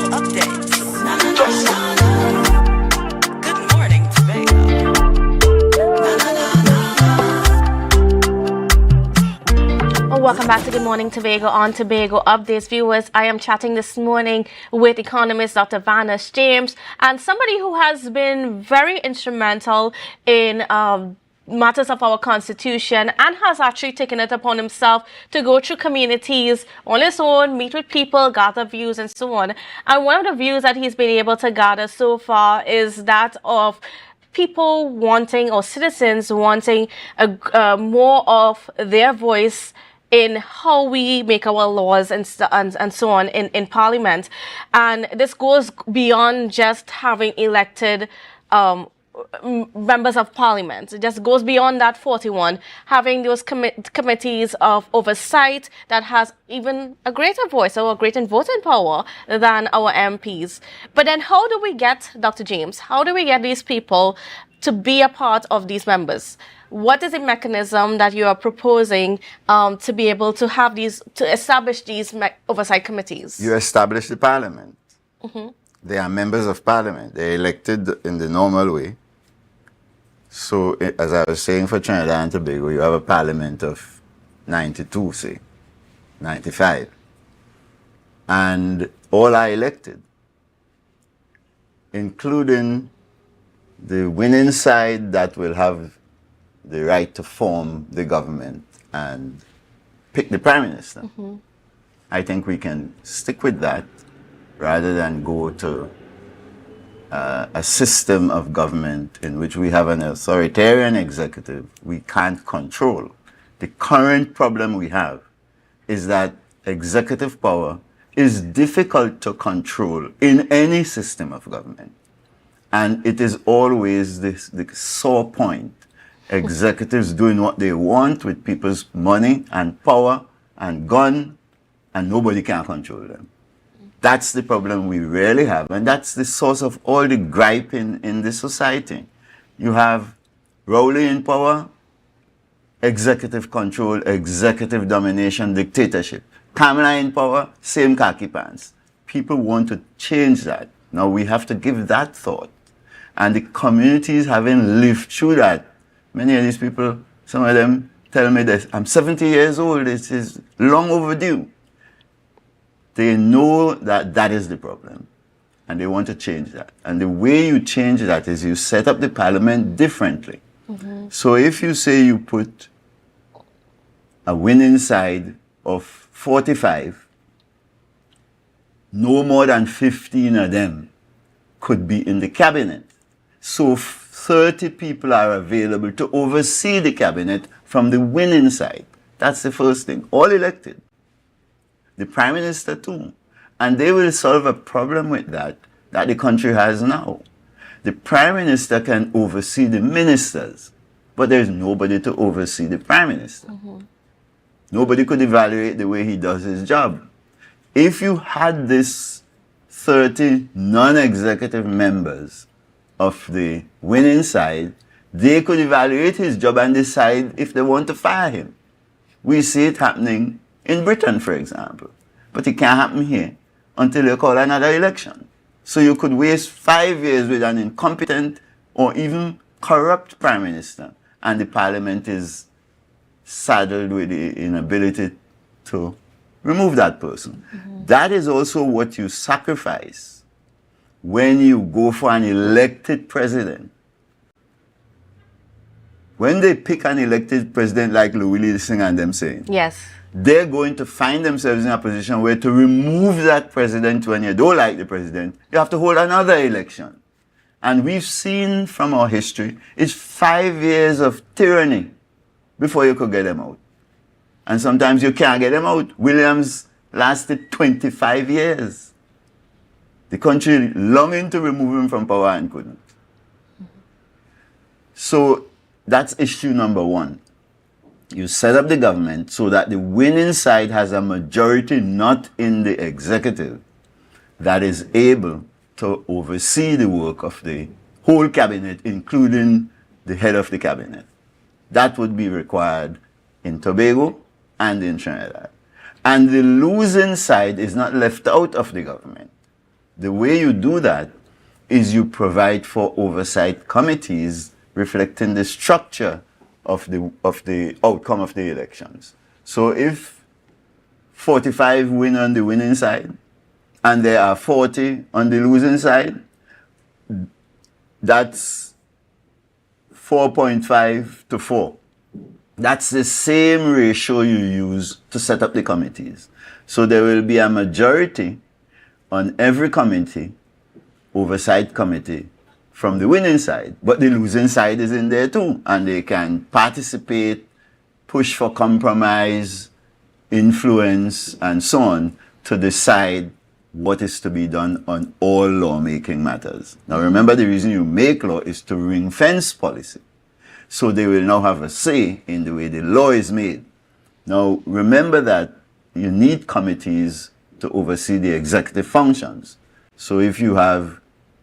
updates. Good morning, Tobago. Welcome back to Good Morning Tobago on Tobago Updates. Viewers, I am chatting this morning with economist Dr. Vanessa James, and somebody who has been very instrumental in matters of our constitution and has actually taken it upon himself to go through communities on his own, meet with people, gather views and so on. And one of the views that he's been able to gather so far is that of people wanting, or citizens wanting, more of their voice in how we make our laws and so on in Parliament. And this goes beyond just having elected members of Parliament. It just goes beyond that 41, having those committees of oversight that has even a greater voice or a greater voting power than our MPs. But then how do we get, Dr. James, how do we get these people to be a part of these members? What is the mechanism that you are proposing to be able to have these, to establish these oversight committees? You establish the Parliament. Mm-hmm. They are members of Parliament. They're elected in the normal way. So, as I was saying, for Trinidad and Tobago, you have a Parliament of 92, say, 95. And all are elected, including the winning side that will have the right to form the government and pick the Prime Minister. Mm-hmm. I think we can stick with that rather than go to a system of government in which we have an authoritarian executive we can't control. The current problem we have is that executive power is difficult to control in any system of government. And it is always the sore point. Executives doing what they want with people's money and power and gun, and nobody can control them. That's the problem we really have, and that's the source of all the gripe in the society. You have Rowley in power, executive control, executive domination, dictatorship. Kamala in power, same khaki pants. People want to change that. Now we have to give that thought. And the communities having lived through that, many of these people, some of them tell me that I'm 70 years old, this is long overdue. They know that that is the problem, and they want to change that. And the way you change that is you set up the Parliament differently. Mm-hmm. So if you say you put a winning side of 45, no more than 15 of them could be in the cabinet. So 30 people are available to oversee the cabinet from the winning side. That's the first thing. All elected. The Prime Minister too. And they will solve a problem with that the country has now. The Prime Minister can oversee the ministers, but there's nobody to oversee the Prime Minister. Mm-hmm. Nobody could evaluate the way he does his job. If you had this 30 non-executive members of the winning side, they could evaluate his job and decide if they want to fire him. We see it happening in Britain, for example. But it can't happen here until you call another election. So you could waste 5 years with an incompetent or even corrupt Prime Minister, and the Parliament is saddled with the inability to remove that person. Mm-hmm. That is also what you sacrifice when you go for an elected president. When they pick an elected president like Louis Singh and them saying, yes, they're going to find themselves in a position where to remove that president when you don't like the president, you have to hold another election. And we've seen from our history, it's 5 years of tyranny before you could get them out. And sometimes you can't get them out. Williams lasted 25 years. The country longing to remove him from power and couldn't. So that's issue number one. You set up the government so that the winning side has a majority not in the executive that is able to oversee the work of the whole cabinet, including the head of the cabinet. That would be required in Tobago and in Trinidad. And the losing side is not left out of the government. The way you do that is you provide for oversight committees reflecting the structure of the outcome of the elections. So if 45 win on the winning side, and there are 40 on the losing side, that's 4.5 to 4. That's the same ratio you use to set up the committees. So there will be a majority on every committee, oversight committee, from the winning side. But the losing side is in there too, and they can participate, push for compromise, influence, and so on to decide what is to be done on all lawmaking matters. Now remember, the reason you make law is to ring-fence policy. So they will now have a say in the way the law is made. Now remember that you need committees to oversee the executive functions. So if you have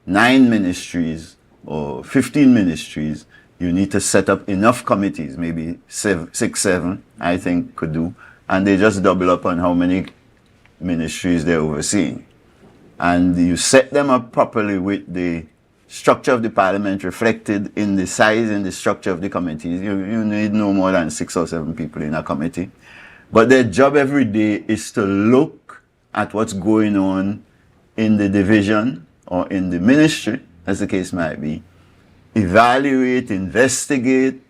9 ministries or 15 ministries, you need to set up enough committees, maybe 6, 7, I think could do, and they just double up on how many ministries they're overseeing. And you set them up properly with the structure of the parliament reflected in the size and the structure of the committees. You need no more than 6 or 7 people in a committee. But their job every day is to look at what's going on in the division or in the ministry, as the case might be, evaluate, investigate,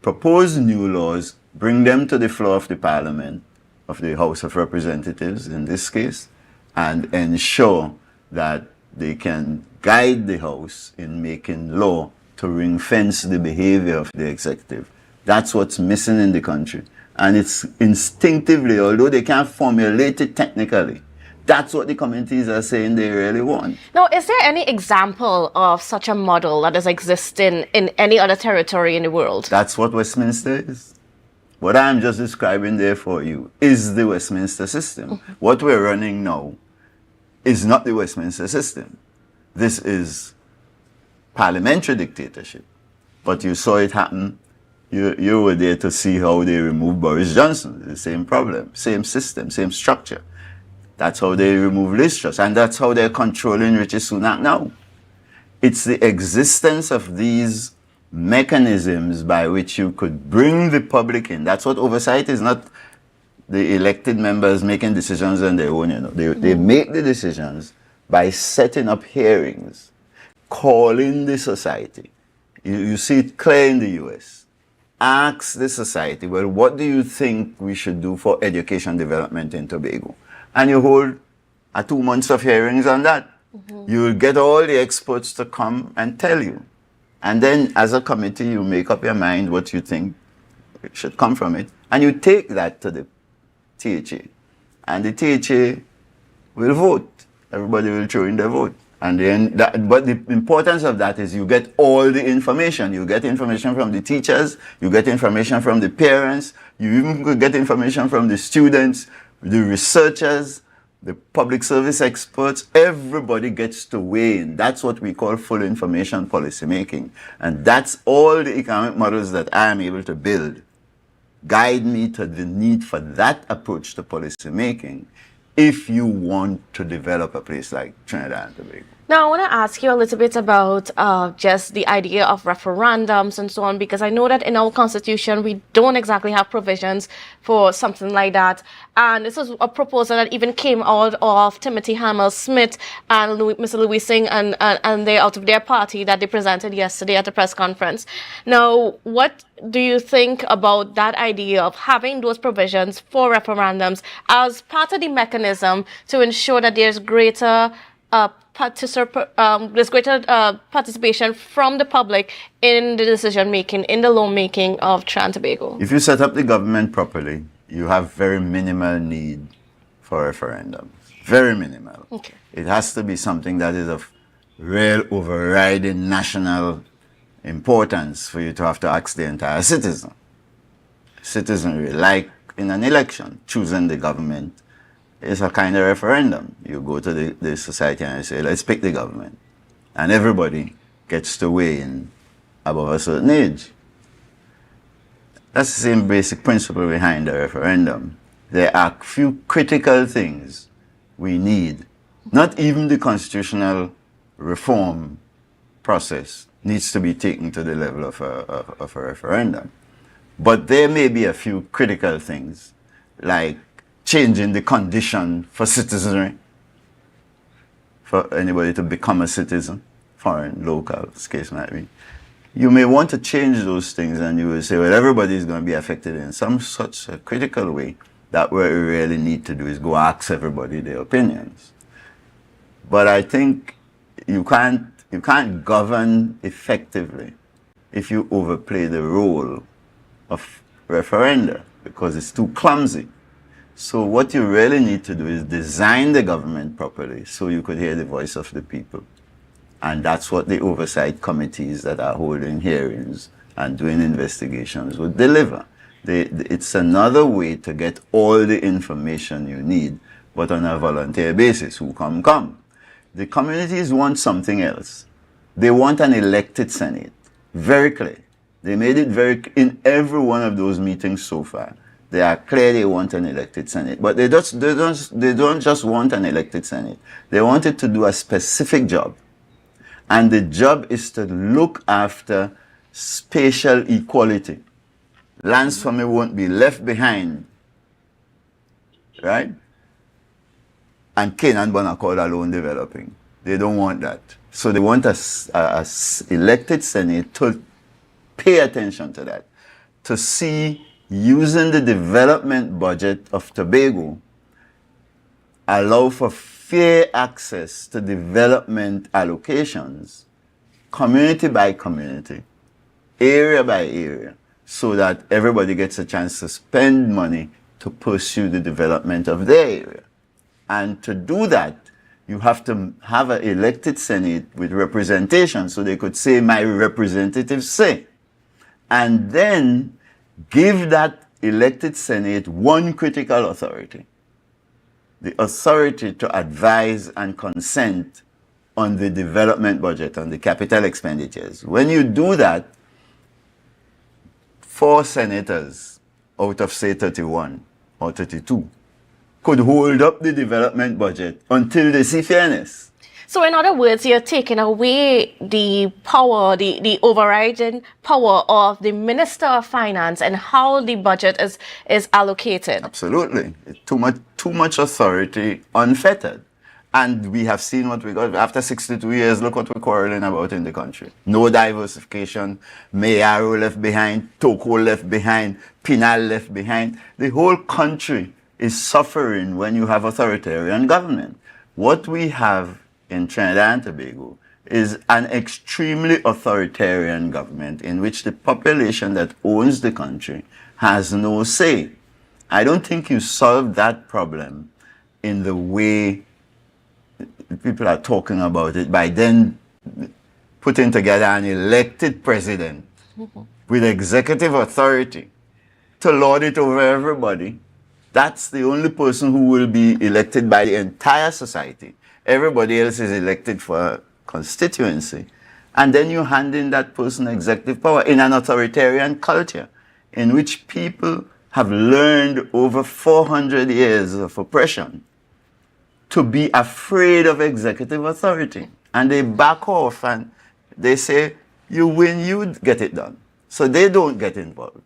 propose new laws, bring them to the floor of the parliament, of the House of Representatives in this case, and ensure that they can guide the House in making law to ring-fence the behavior of the executive. That's what's missing in the country. And it's instinctively, although they can't formulate it technically, that's what the committees are saying they really want. Now, is there any example of such a model that is existing in any other territory in the world? That's what Westminster is. What I'm just describing there for you is the Westminster system. Mm-hmm. What we're running now is not the Westminster system. This is parliamentary dictatorship. But you saw it happen. You were there to see how they removed Boris Johnson. The same problem, same system, same structure. That's how they remove Liz Truss, and that's how they're controlling Richie Sunak now. It's the existence of these mechanisms by which you could bring the public in. That's what oversight is, not the elected members making decisions on their own. You know, they make the decisions by setting up hearings, calling the society. You see it clear in the US. Ask the society, well, what do you think we should do for education development in Tobago? And you hold 2 months of hearings on that. Mm-hmm. You will get all the experts to come and tell you. And then as a committee, you make up your mind what you think should come from it. And you take that to the THA. And the THA will vote. Everybody will throw in their vote. And then but the importance of that is you get all the information. You get information from the teachers. You get information from the parents. You even could get information from the students, the researchers, the public service experts. Everybody gets to weigh in. That's what we call full information policy making. And that's all the economic models that I am able to build guide me to the need for that approach to policy making if you want to develop a place like Trinidad and Tobago. Now, I want to ask you a little bit about just the idea of referendums and so on, because I know that in our constitution, we don't exactly have provisions for something like that. And this was a proposal that even came out of Timothy Hamel-Smith and Mr. Louis Singh and they out of their party that they presented yesterday at the press conference. Now, what do you think about that idea of having those provisions for referendums as part of the mechanism to ensure that there's greater there's greater participation from the public in the decision making, in the law making of Trinidad and Tobago? If you set up the government properly, you have very minimal need for referendums. Very minimal. Okay. It has to be something that is of real overriding national importance for you to have to ask the entire citizenry, like in an election, choosing the government is a kind of referendum. You go to the society and you say, let's pick the government. And everybody gets to weigh in above a certain age. That's the same basic principle behind the referendum. There are few critical things we need. Not even the constitutional reform process needs to be taken to the level of a referendum. But there may be a few critical things, like changing the condition for citizenry, for anybody to become a citizen, foreign, local, as case might be. You may want to change those things, and you will say, well, everybody is going to be affected in some such a critical way that what we really need to do is go ask everybody their opinions. But I think you can't govern effectively if you overplay the role of referenda, because it's too clumsy. So what you really need to do is design the government properly so you could hear the voice of the people. And that's what the oversight committees that are holding hearings and doing investigations would deliver. It's another way to get all the information you need, but on a volunteer basis. Who come. The communities want something else. They want an elected Senate. Very clear. They made it very in every one of those meetings so far. They are clear they want an elected Senate. But they don't just want an elected Senate. They want it to do a specific job. And the job is to look after spatial equality. Lands for me won't be left behind. Right? And Canaan Bonaccord alone developing. They don't want that. So they want a elected Senate to pay attention to that. To see, using the development budget of Tobago, allow for fair access to development allocations, community by community, area by area, so that everybody gets a chance to spend money to pursue the development of their area. And to do that, you have to have an elected Senate with representation, so they could say, my representatives say. And then give that elected Senate one critical authority. The authority to advise and consent on the development budget, on the capital expenditures. When you do that, 4 senators out of, say, 31 or 32 could hold up the development budget until they see fairness. So in other words, you're taking away the power, the overriding power of the Minister of Finance and how the budget is allocated. Absolutely. Too much authority unfettered. And we have seen what we got. After 62 years, look what we're quarreling about in the country. No diversification, Mayaro left behind, Toko left behind, Pinal left behind. The whole country is suffering when you have authoritarian government. What we have in Trinidad and Tobago is an extremely authoritarian government in which the population that owns the country has no say. I don't think you solve that problem in the way people are talking about it by then putting together an elected president with executive authority to lord it over everybody. That's the only person who will be elected by the entire society. Everybody else is elected for a constituency. And then you hand in that person executive power in an authoritarian culture in which people have learned over 400 years of oppression to be afraid of executive authority. And they back off and they say, you win, you get it done. So they don't get involved.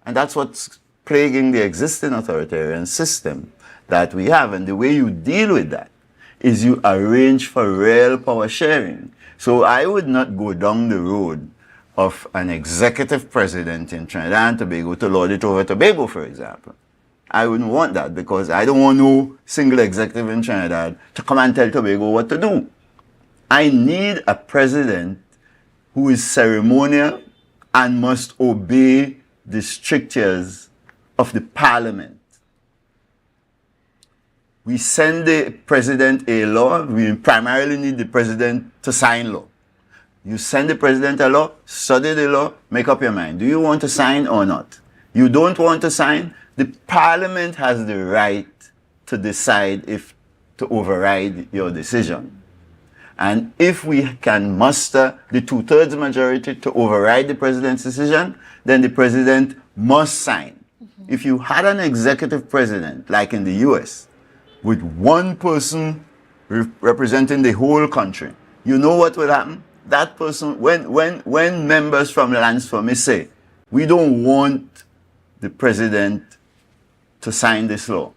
And that's what's plaguing the existing authoritarian system that we have. And the way you deal with that is you arrange for real power sharing. So I would not go down the road of an executive president in Trinidad and Tobago to lord it over Tobago, for example. I wouldn't want that because I don't want no single executive in Trinidad to come and tell Tobago what to do. I need a president who is ceremonial and must obey the strictures of the parliament. We send the president a law, we primarily need the president to sign law. You send the president a law, study the law, make up your mind. Do you want to sign or not? You don't want to sign? The parliament has the right to decide if to override your decision. And if we can muster the 2/3 majority to override the president's decision, then the president must sign. If you had an executive president, like in the US, with one person representing the whole country, you know what would happen? That person, when members from Lansford may say, we don't want the president to sign this law.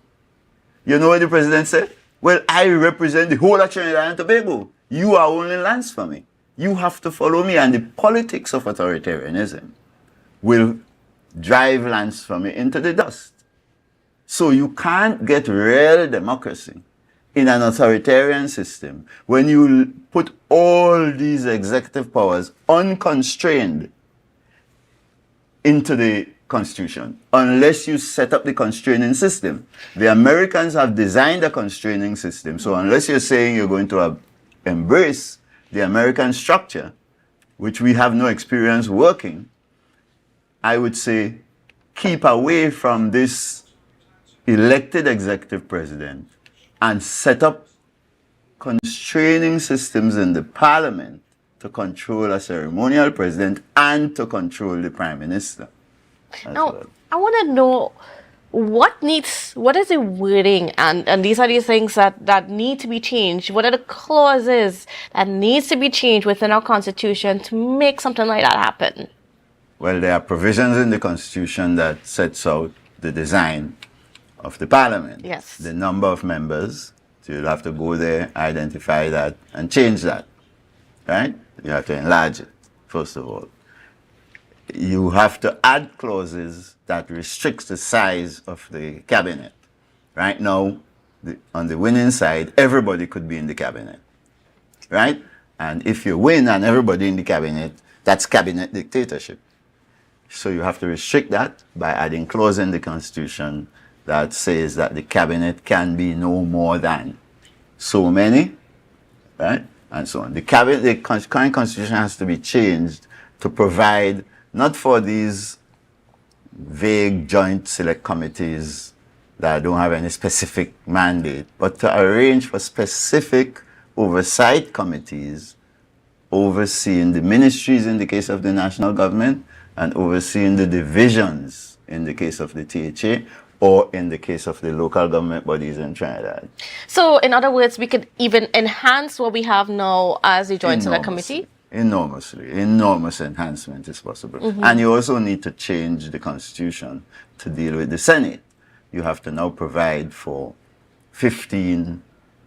You know what the president said? Well, I represent the whole of Trinidad and Tobago. You are only lands for me. You have to follow me. And the politics of authoritarianism will drive lands for me into the dust. So you can't get real democracy in an authoritarian system when you put all these executive powers unconstrained into the Constitution, unless you set up the constraining system. The Americans have designed a constraining system. So unless you're saying you're going to embrace the American structure, which we have no experience working, I would say keep away from this elected executive president and set up constraining systems in the parliament to control a ceremonial president and to control the prime minister. Now, I want to know what is the wording, and these are the things that need to be changed. What are the clauses that needs to be changed within our constitution to make something like that happen? Well, there are provisions in the constitution that sets out the design of the parliament. Yes. The number of members. So you'll have to go there, identify that, and change that. Right? You have to enlarge it, first of all. You have to add clauses that restricts the size of the cabinet. Right now, on the winning side, everybody could be in the cabinet. Right? And if you win and everybody in the cabinet, that's cabinet dictatorship. So you have to restrict that by adding clause in the Constitution that says that the cabinet can be no more than so many, right? And so on. The current Constitution has to be changed to provide not for these vague joint select committees that don't have any specific mandate, but to arrange for specific oversight committees overseeing the ministries in the case of the national government and overseeing the divisions in the case of the THA or in the case of the local government bodies in Trinidad. So, in other words, we could even enhance what we have now as a joint select committee? Enormous enhancement is possible. Mm-hmm. And you also need to change the Constitution to deal with the Senate. You have to now provide for 15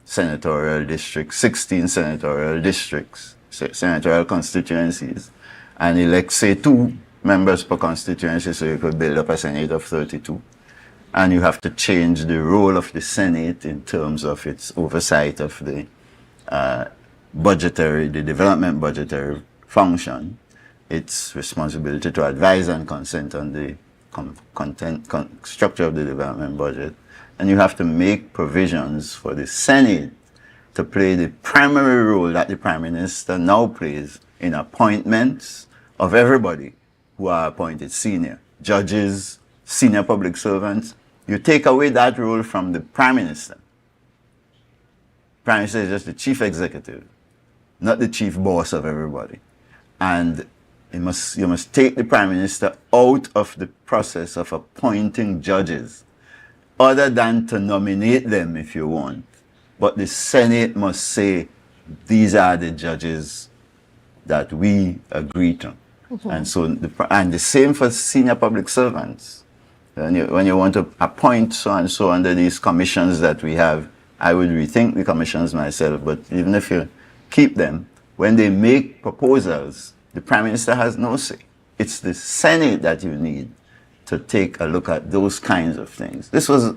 senatorial districts, 16 senatorial districts, senatorial constituencies, and elect, say, 2 members per constituency, so you could build up a Senate of 32. And you have to change the role of the Senate in terms of its oversight of the development budgetary function, its responsibility to advise and consent on the structure of the development budget. And you have to make provisions for the Senate to play the primary role that the Prime Minister now plays in appointments of everybody who are appointed senior, judges, senior public servants. You take away that role from the Prime Minister. Prime Minister is just the chief executive, not the chief boss of everybody. And you must take the Prime Minister out of the process of appointing judges, other than to nominate them if you want. But the Senate must say, these are the judges that we agree to. Mm-hmm. And so, and the same for senior public servants. When you want to appoint so-and-so under these commissions that we have, I would rethink the commissions myself, but even if you keep them, when they make proposals, the Prime Minister has no say. It's the Senate that you need to take a look at those kinds of things. This was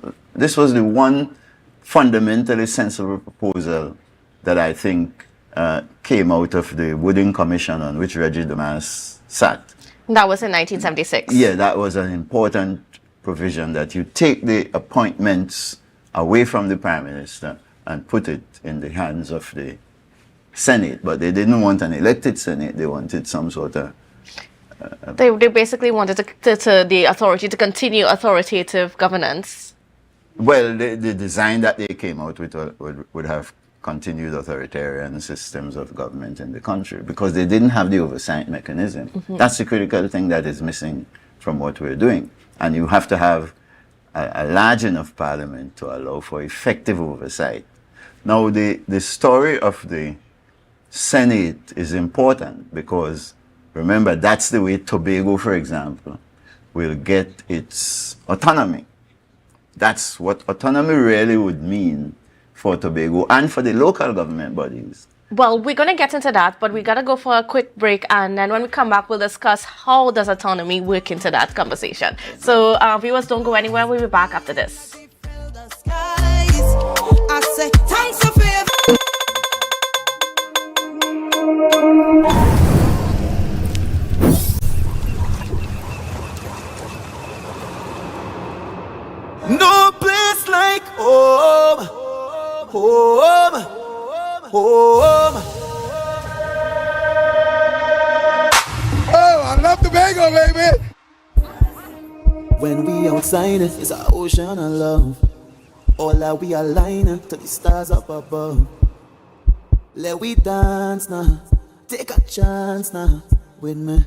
the one fundamentally sensible proposal that I think came out of the Wooding Commission on which Reggie Damas sat. That was in 1976. Yeah, that was an important provision, that you take the appointments away from the Prime Minister and put it in the hands of the Senate. But they didn't want an elected Senate, they wanted some sort of... They basically wanted the authority to continue authoritative governance. Well, the design that they came out with would have continued authoritarian systems of government in the country, because they didn't have the oversight mechanism. That's the critical thing that is missing from what we're doing. And you have to have a large enough parliament to allow for effective oversight. Now, the story of the Senate is important, because remember, that's the way Tobago, for example, will get its autonomy. That's what autonomy really would mean for Tobago and for the local government bodies. Well, we're going to get into that, but we got to go for a quick break, and then when we come back, we'll discuss how does autonomy work into that conversation. So, viewers, don't go anywhere. We'll be back after this. I say, thanks for no place like home, home, home. Oh, I love Tobago, baby. When we outside, it's an ocean of love. All that we align to the stars up above. Let we dance now, take a chance now with me.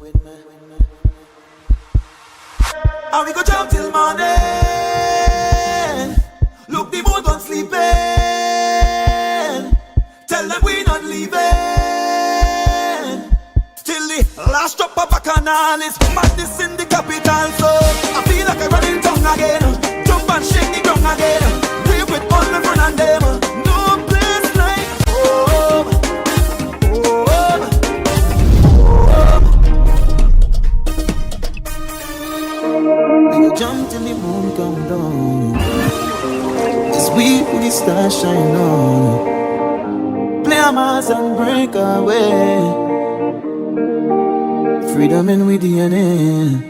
And we go jump till morning. Look, the moon don't sleeping. Tell them we not leaving till the last drop of bacchanal is madness in the capital. So I feel like I run in tongue again. Jump and shake the ground again. Rave with all my friends and them. No place like home, home, home. We go jump till the moon come down. It's we who the stars shine on. Play a mass and break away. Freedom in we DNA.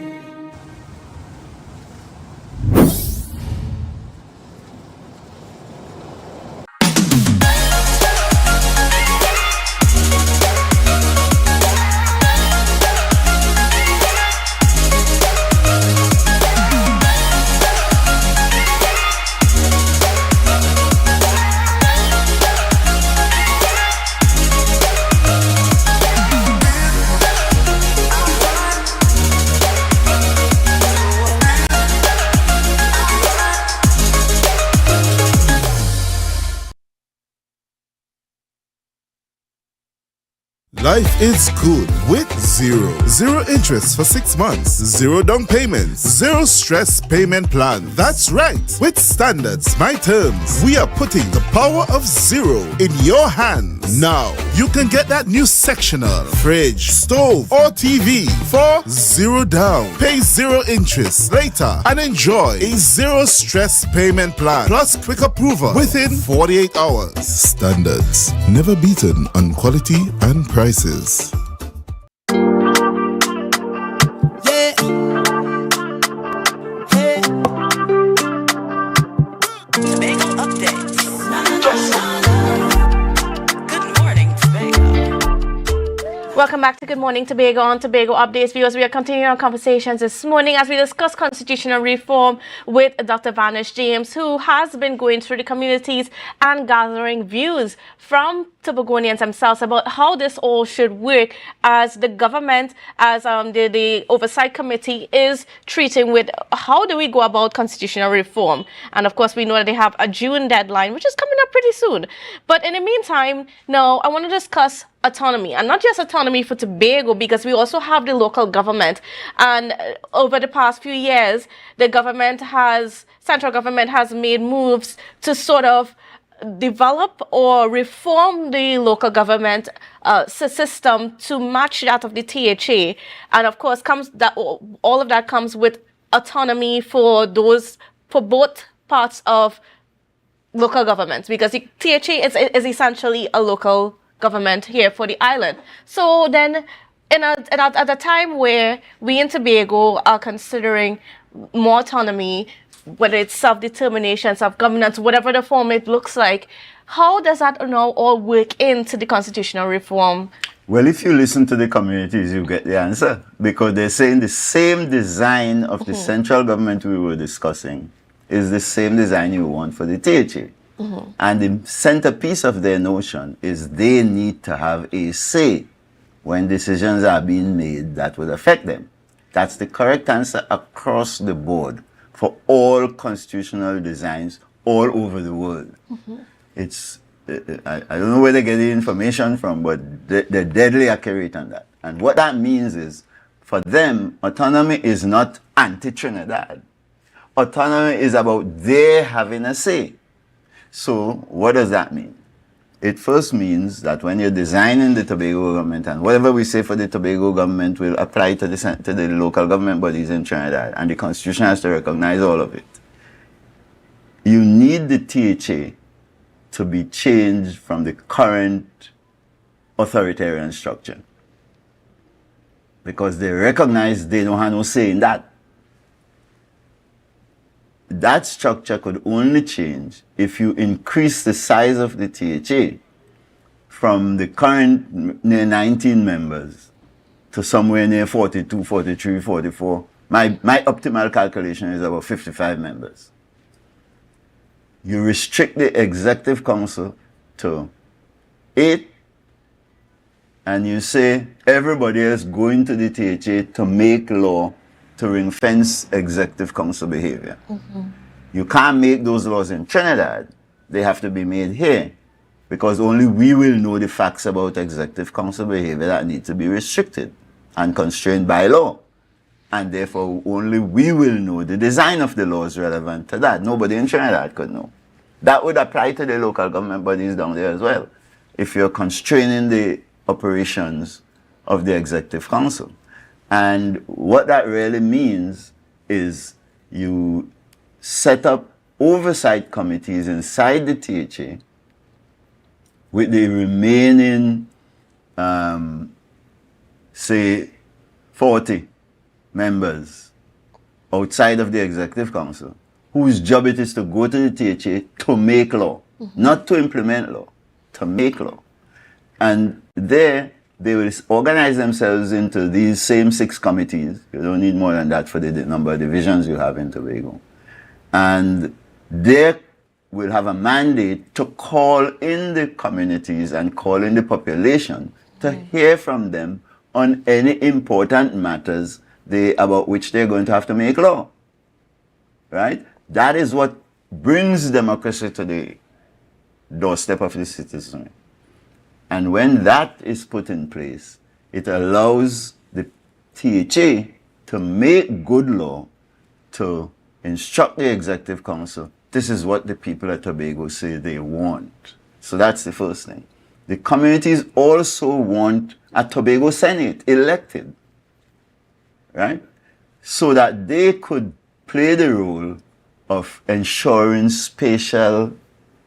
Life is good with Zero. Zero interest for 6 months. Zero down payments. Zero stress payment plan. That's right. With Standards My Terms, we are putting the power of zero in your hands. Now, you can get that new sectional, fridge, stove, or TV for zero down. Pay zero interest later and enjoy a zero stress payment plan plus quick approval within 48 hours. Standards, never beaten on quality and prices. Welcome back to Good Morning Tobago on Tobago Updates. Viewers, we are continuing our conversations this morning as we discuss constitutional reform with Dr. Vanish James, who has been going through the communities and gathering views from Tobagonians themselves about how this all should work as the government, as the Oversight Committee is treating with how do we go about constitutional reform. And of course, we know that they have a June deadline, which is coming up pretty soon. But in the meantime, now I want to discuss autonomy, and not just autonomy for Tobago, because we also have the local government. And over the past few years, the central government has made moves to sort of develop or reform the local government system to match that of the THA. And of course, all of that comes with autonomy for both parts of local governments, because the THA is essentially a local government here for the island. So then, at a time where we in Tobago are considering more autonomy, whether it's self-determination, self-governance, whatever the form it looks like, how does that now all work into the constitutional reform? Well, if you listen to the communities, you get the answer, because they're saying the same design of the central government we were discussing is the same design you want for the THA. And the centerpiece of their notion is they need to have a say when decisions are being made that would affect them. That's the correct answer across the board for all constitutional designs all over the world. It's, I don't know where they get the information from, but they're deadly accurate on that. And what that means is, for them, autonomy is not anti-Trinidad. Autonomy is about their having a say. So what does that mean? It first means that when you're designing the Tobago government, and whatever we say for the Tobago government will apply to the local government bodies in Trinidad, and the Constitution has to recognize all of it. You need the THA to be changed from the current authoritarian structure, because they recognize they don't have no say in that. That structure could only change if you increase the size of the THA from the current near 19 members to somewhere near 42, 43, 44. My optimal calculation is about 55 members. You restrict the executive council to 8, and you say everybody else going to the THA to make law to ring-fence executive council behavior. You can't make those laws in Trinidad. They have to be made here, because only we will know the facts about executive council behavior that need to be restricted and constrained by law. And therefore, only we will know the design of the laws relevant to that. Nobody in Trinidad could know. That would apply to the local government bodies down there as well, if you're constraining the operations of the executive council. And what that really means is you set up oversight committees inside the THA with the remaining, say, 40 members outside of the executive council, whose job it is to go to the THA to make law, not to implement law, to make law. And there, they will organize themselves into these same 6 committees. You don't need more than that for the number of divisions you have in Tobago. And they will have a mandate to call in the communities and call in the population to hear from them on any important matters about which they're going to have to make law. Right? That is what brings democracy to the doorstep of the citizenry. And when that is put in place, it allows the THA to make good law, to instruct the executive council. This is what the people at Tobago say they want. So that's the first thing. The communities also want a Tobago Senate elected, right? So that they could play the role of ensuring spatial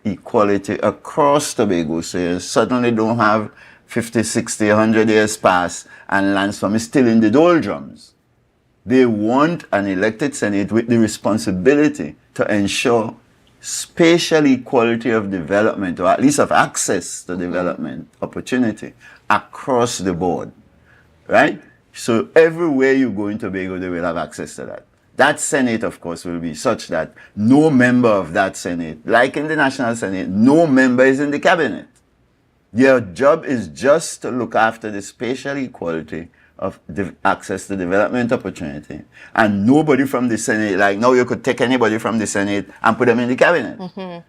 equality across Tobago, so you suddenly don't have 50, 60, 100 years pass and Lansford is still in the doldrums. They want an elected Senate with the responsibility to ensure spatial equality of development, or at least of access to development opportunity across the board, right? So everywhere you go in Tobago, they will have access to that. That Senate, of course, will be such that no member of that Senate, like in the National Senate, no member is in the cabinet. Their job is just to look after the spatial equality of access to development opportunity. And nobody from the Senate, like now you could take anybody from the Senate and put them in the cabinet.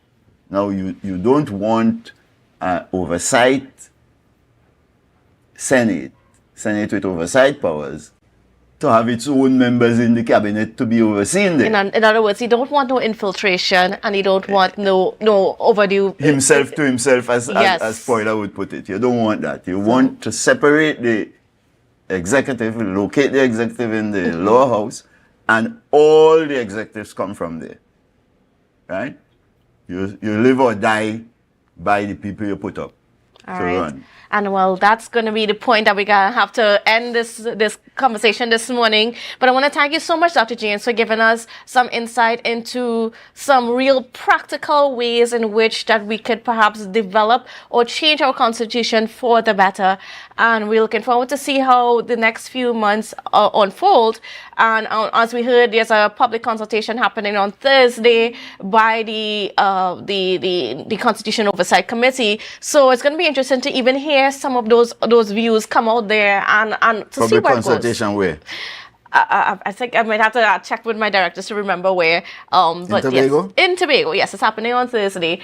Now you don't want oversight Senate with oversight powers, to have its own members in the cabinet to be overseen there. In other words, you don't want no infiltration, and you don't want no overdue... Himself to himself, as Spoiler would put it. You don't want that. You want to separate the executive, locate the executive in the lower house, and all the executives come from there, right? You live or die by the people you put up All to right. run. And well, that's going to be the point that we're going to have to end this conversation this morning. But I want to thank you so much, Dr. James, for giving us some insight into some real practical ways in which that we could perhaps develop or change our constitution for the better. And we're looking forward to see how the next few months unfold. And as we heard, there's a public consultation happening on Thursday by the Constitution Oversight Committee. So it's going to be interesting to even hear some of those views come out there and to see Public where it goes. consultation where? I think I might have to check with my directors to remember where. But Tobago? Yes, in Tobago, yes, it's happening on Thursday.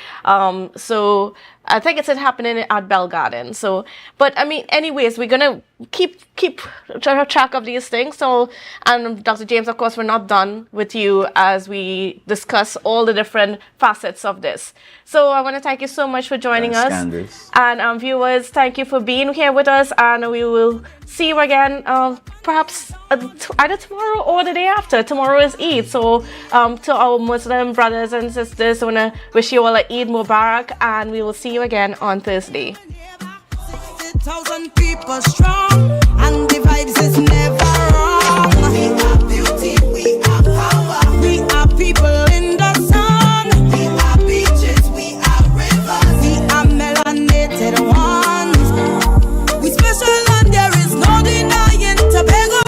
So I think it's happening at Bell Garden. So, but I mean, anyways, we're gonna keep track of these things. So, and Dr. James, of course, we're not done with you as we discuss all the different facets of this. So I want to thank you so much for joining us. Candace. And viewers, thank you for being here with us, and we will see you again perhaps either tomorrow or the day after. Tomorrow is Eid, so to our Muslim brothers and sisters, I want to wish you all a Eid Mubarak, and we will see you again on Thursday. 1,000 people strong, and the vibes is never wrong. We are beauty, we are power, we are people in the sun. We are beaches, we are rivers, we are melanated ones. We special and there is no denying Tobago.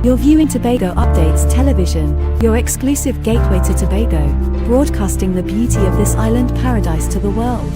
You're viewing Tobago Updates Television, your exclusive gateway to Tobago, broadcasting the beauty of this island paradise to the world.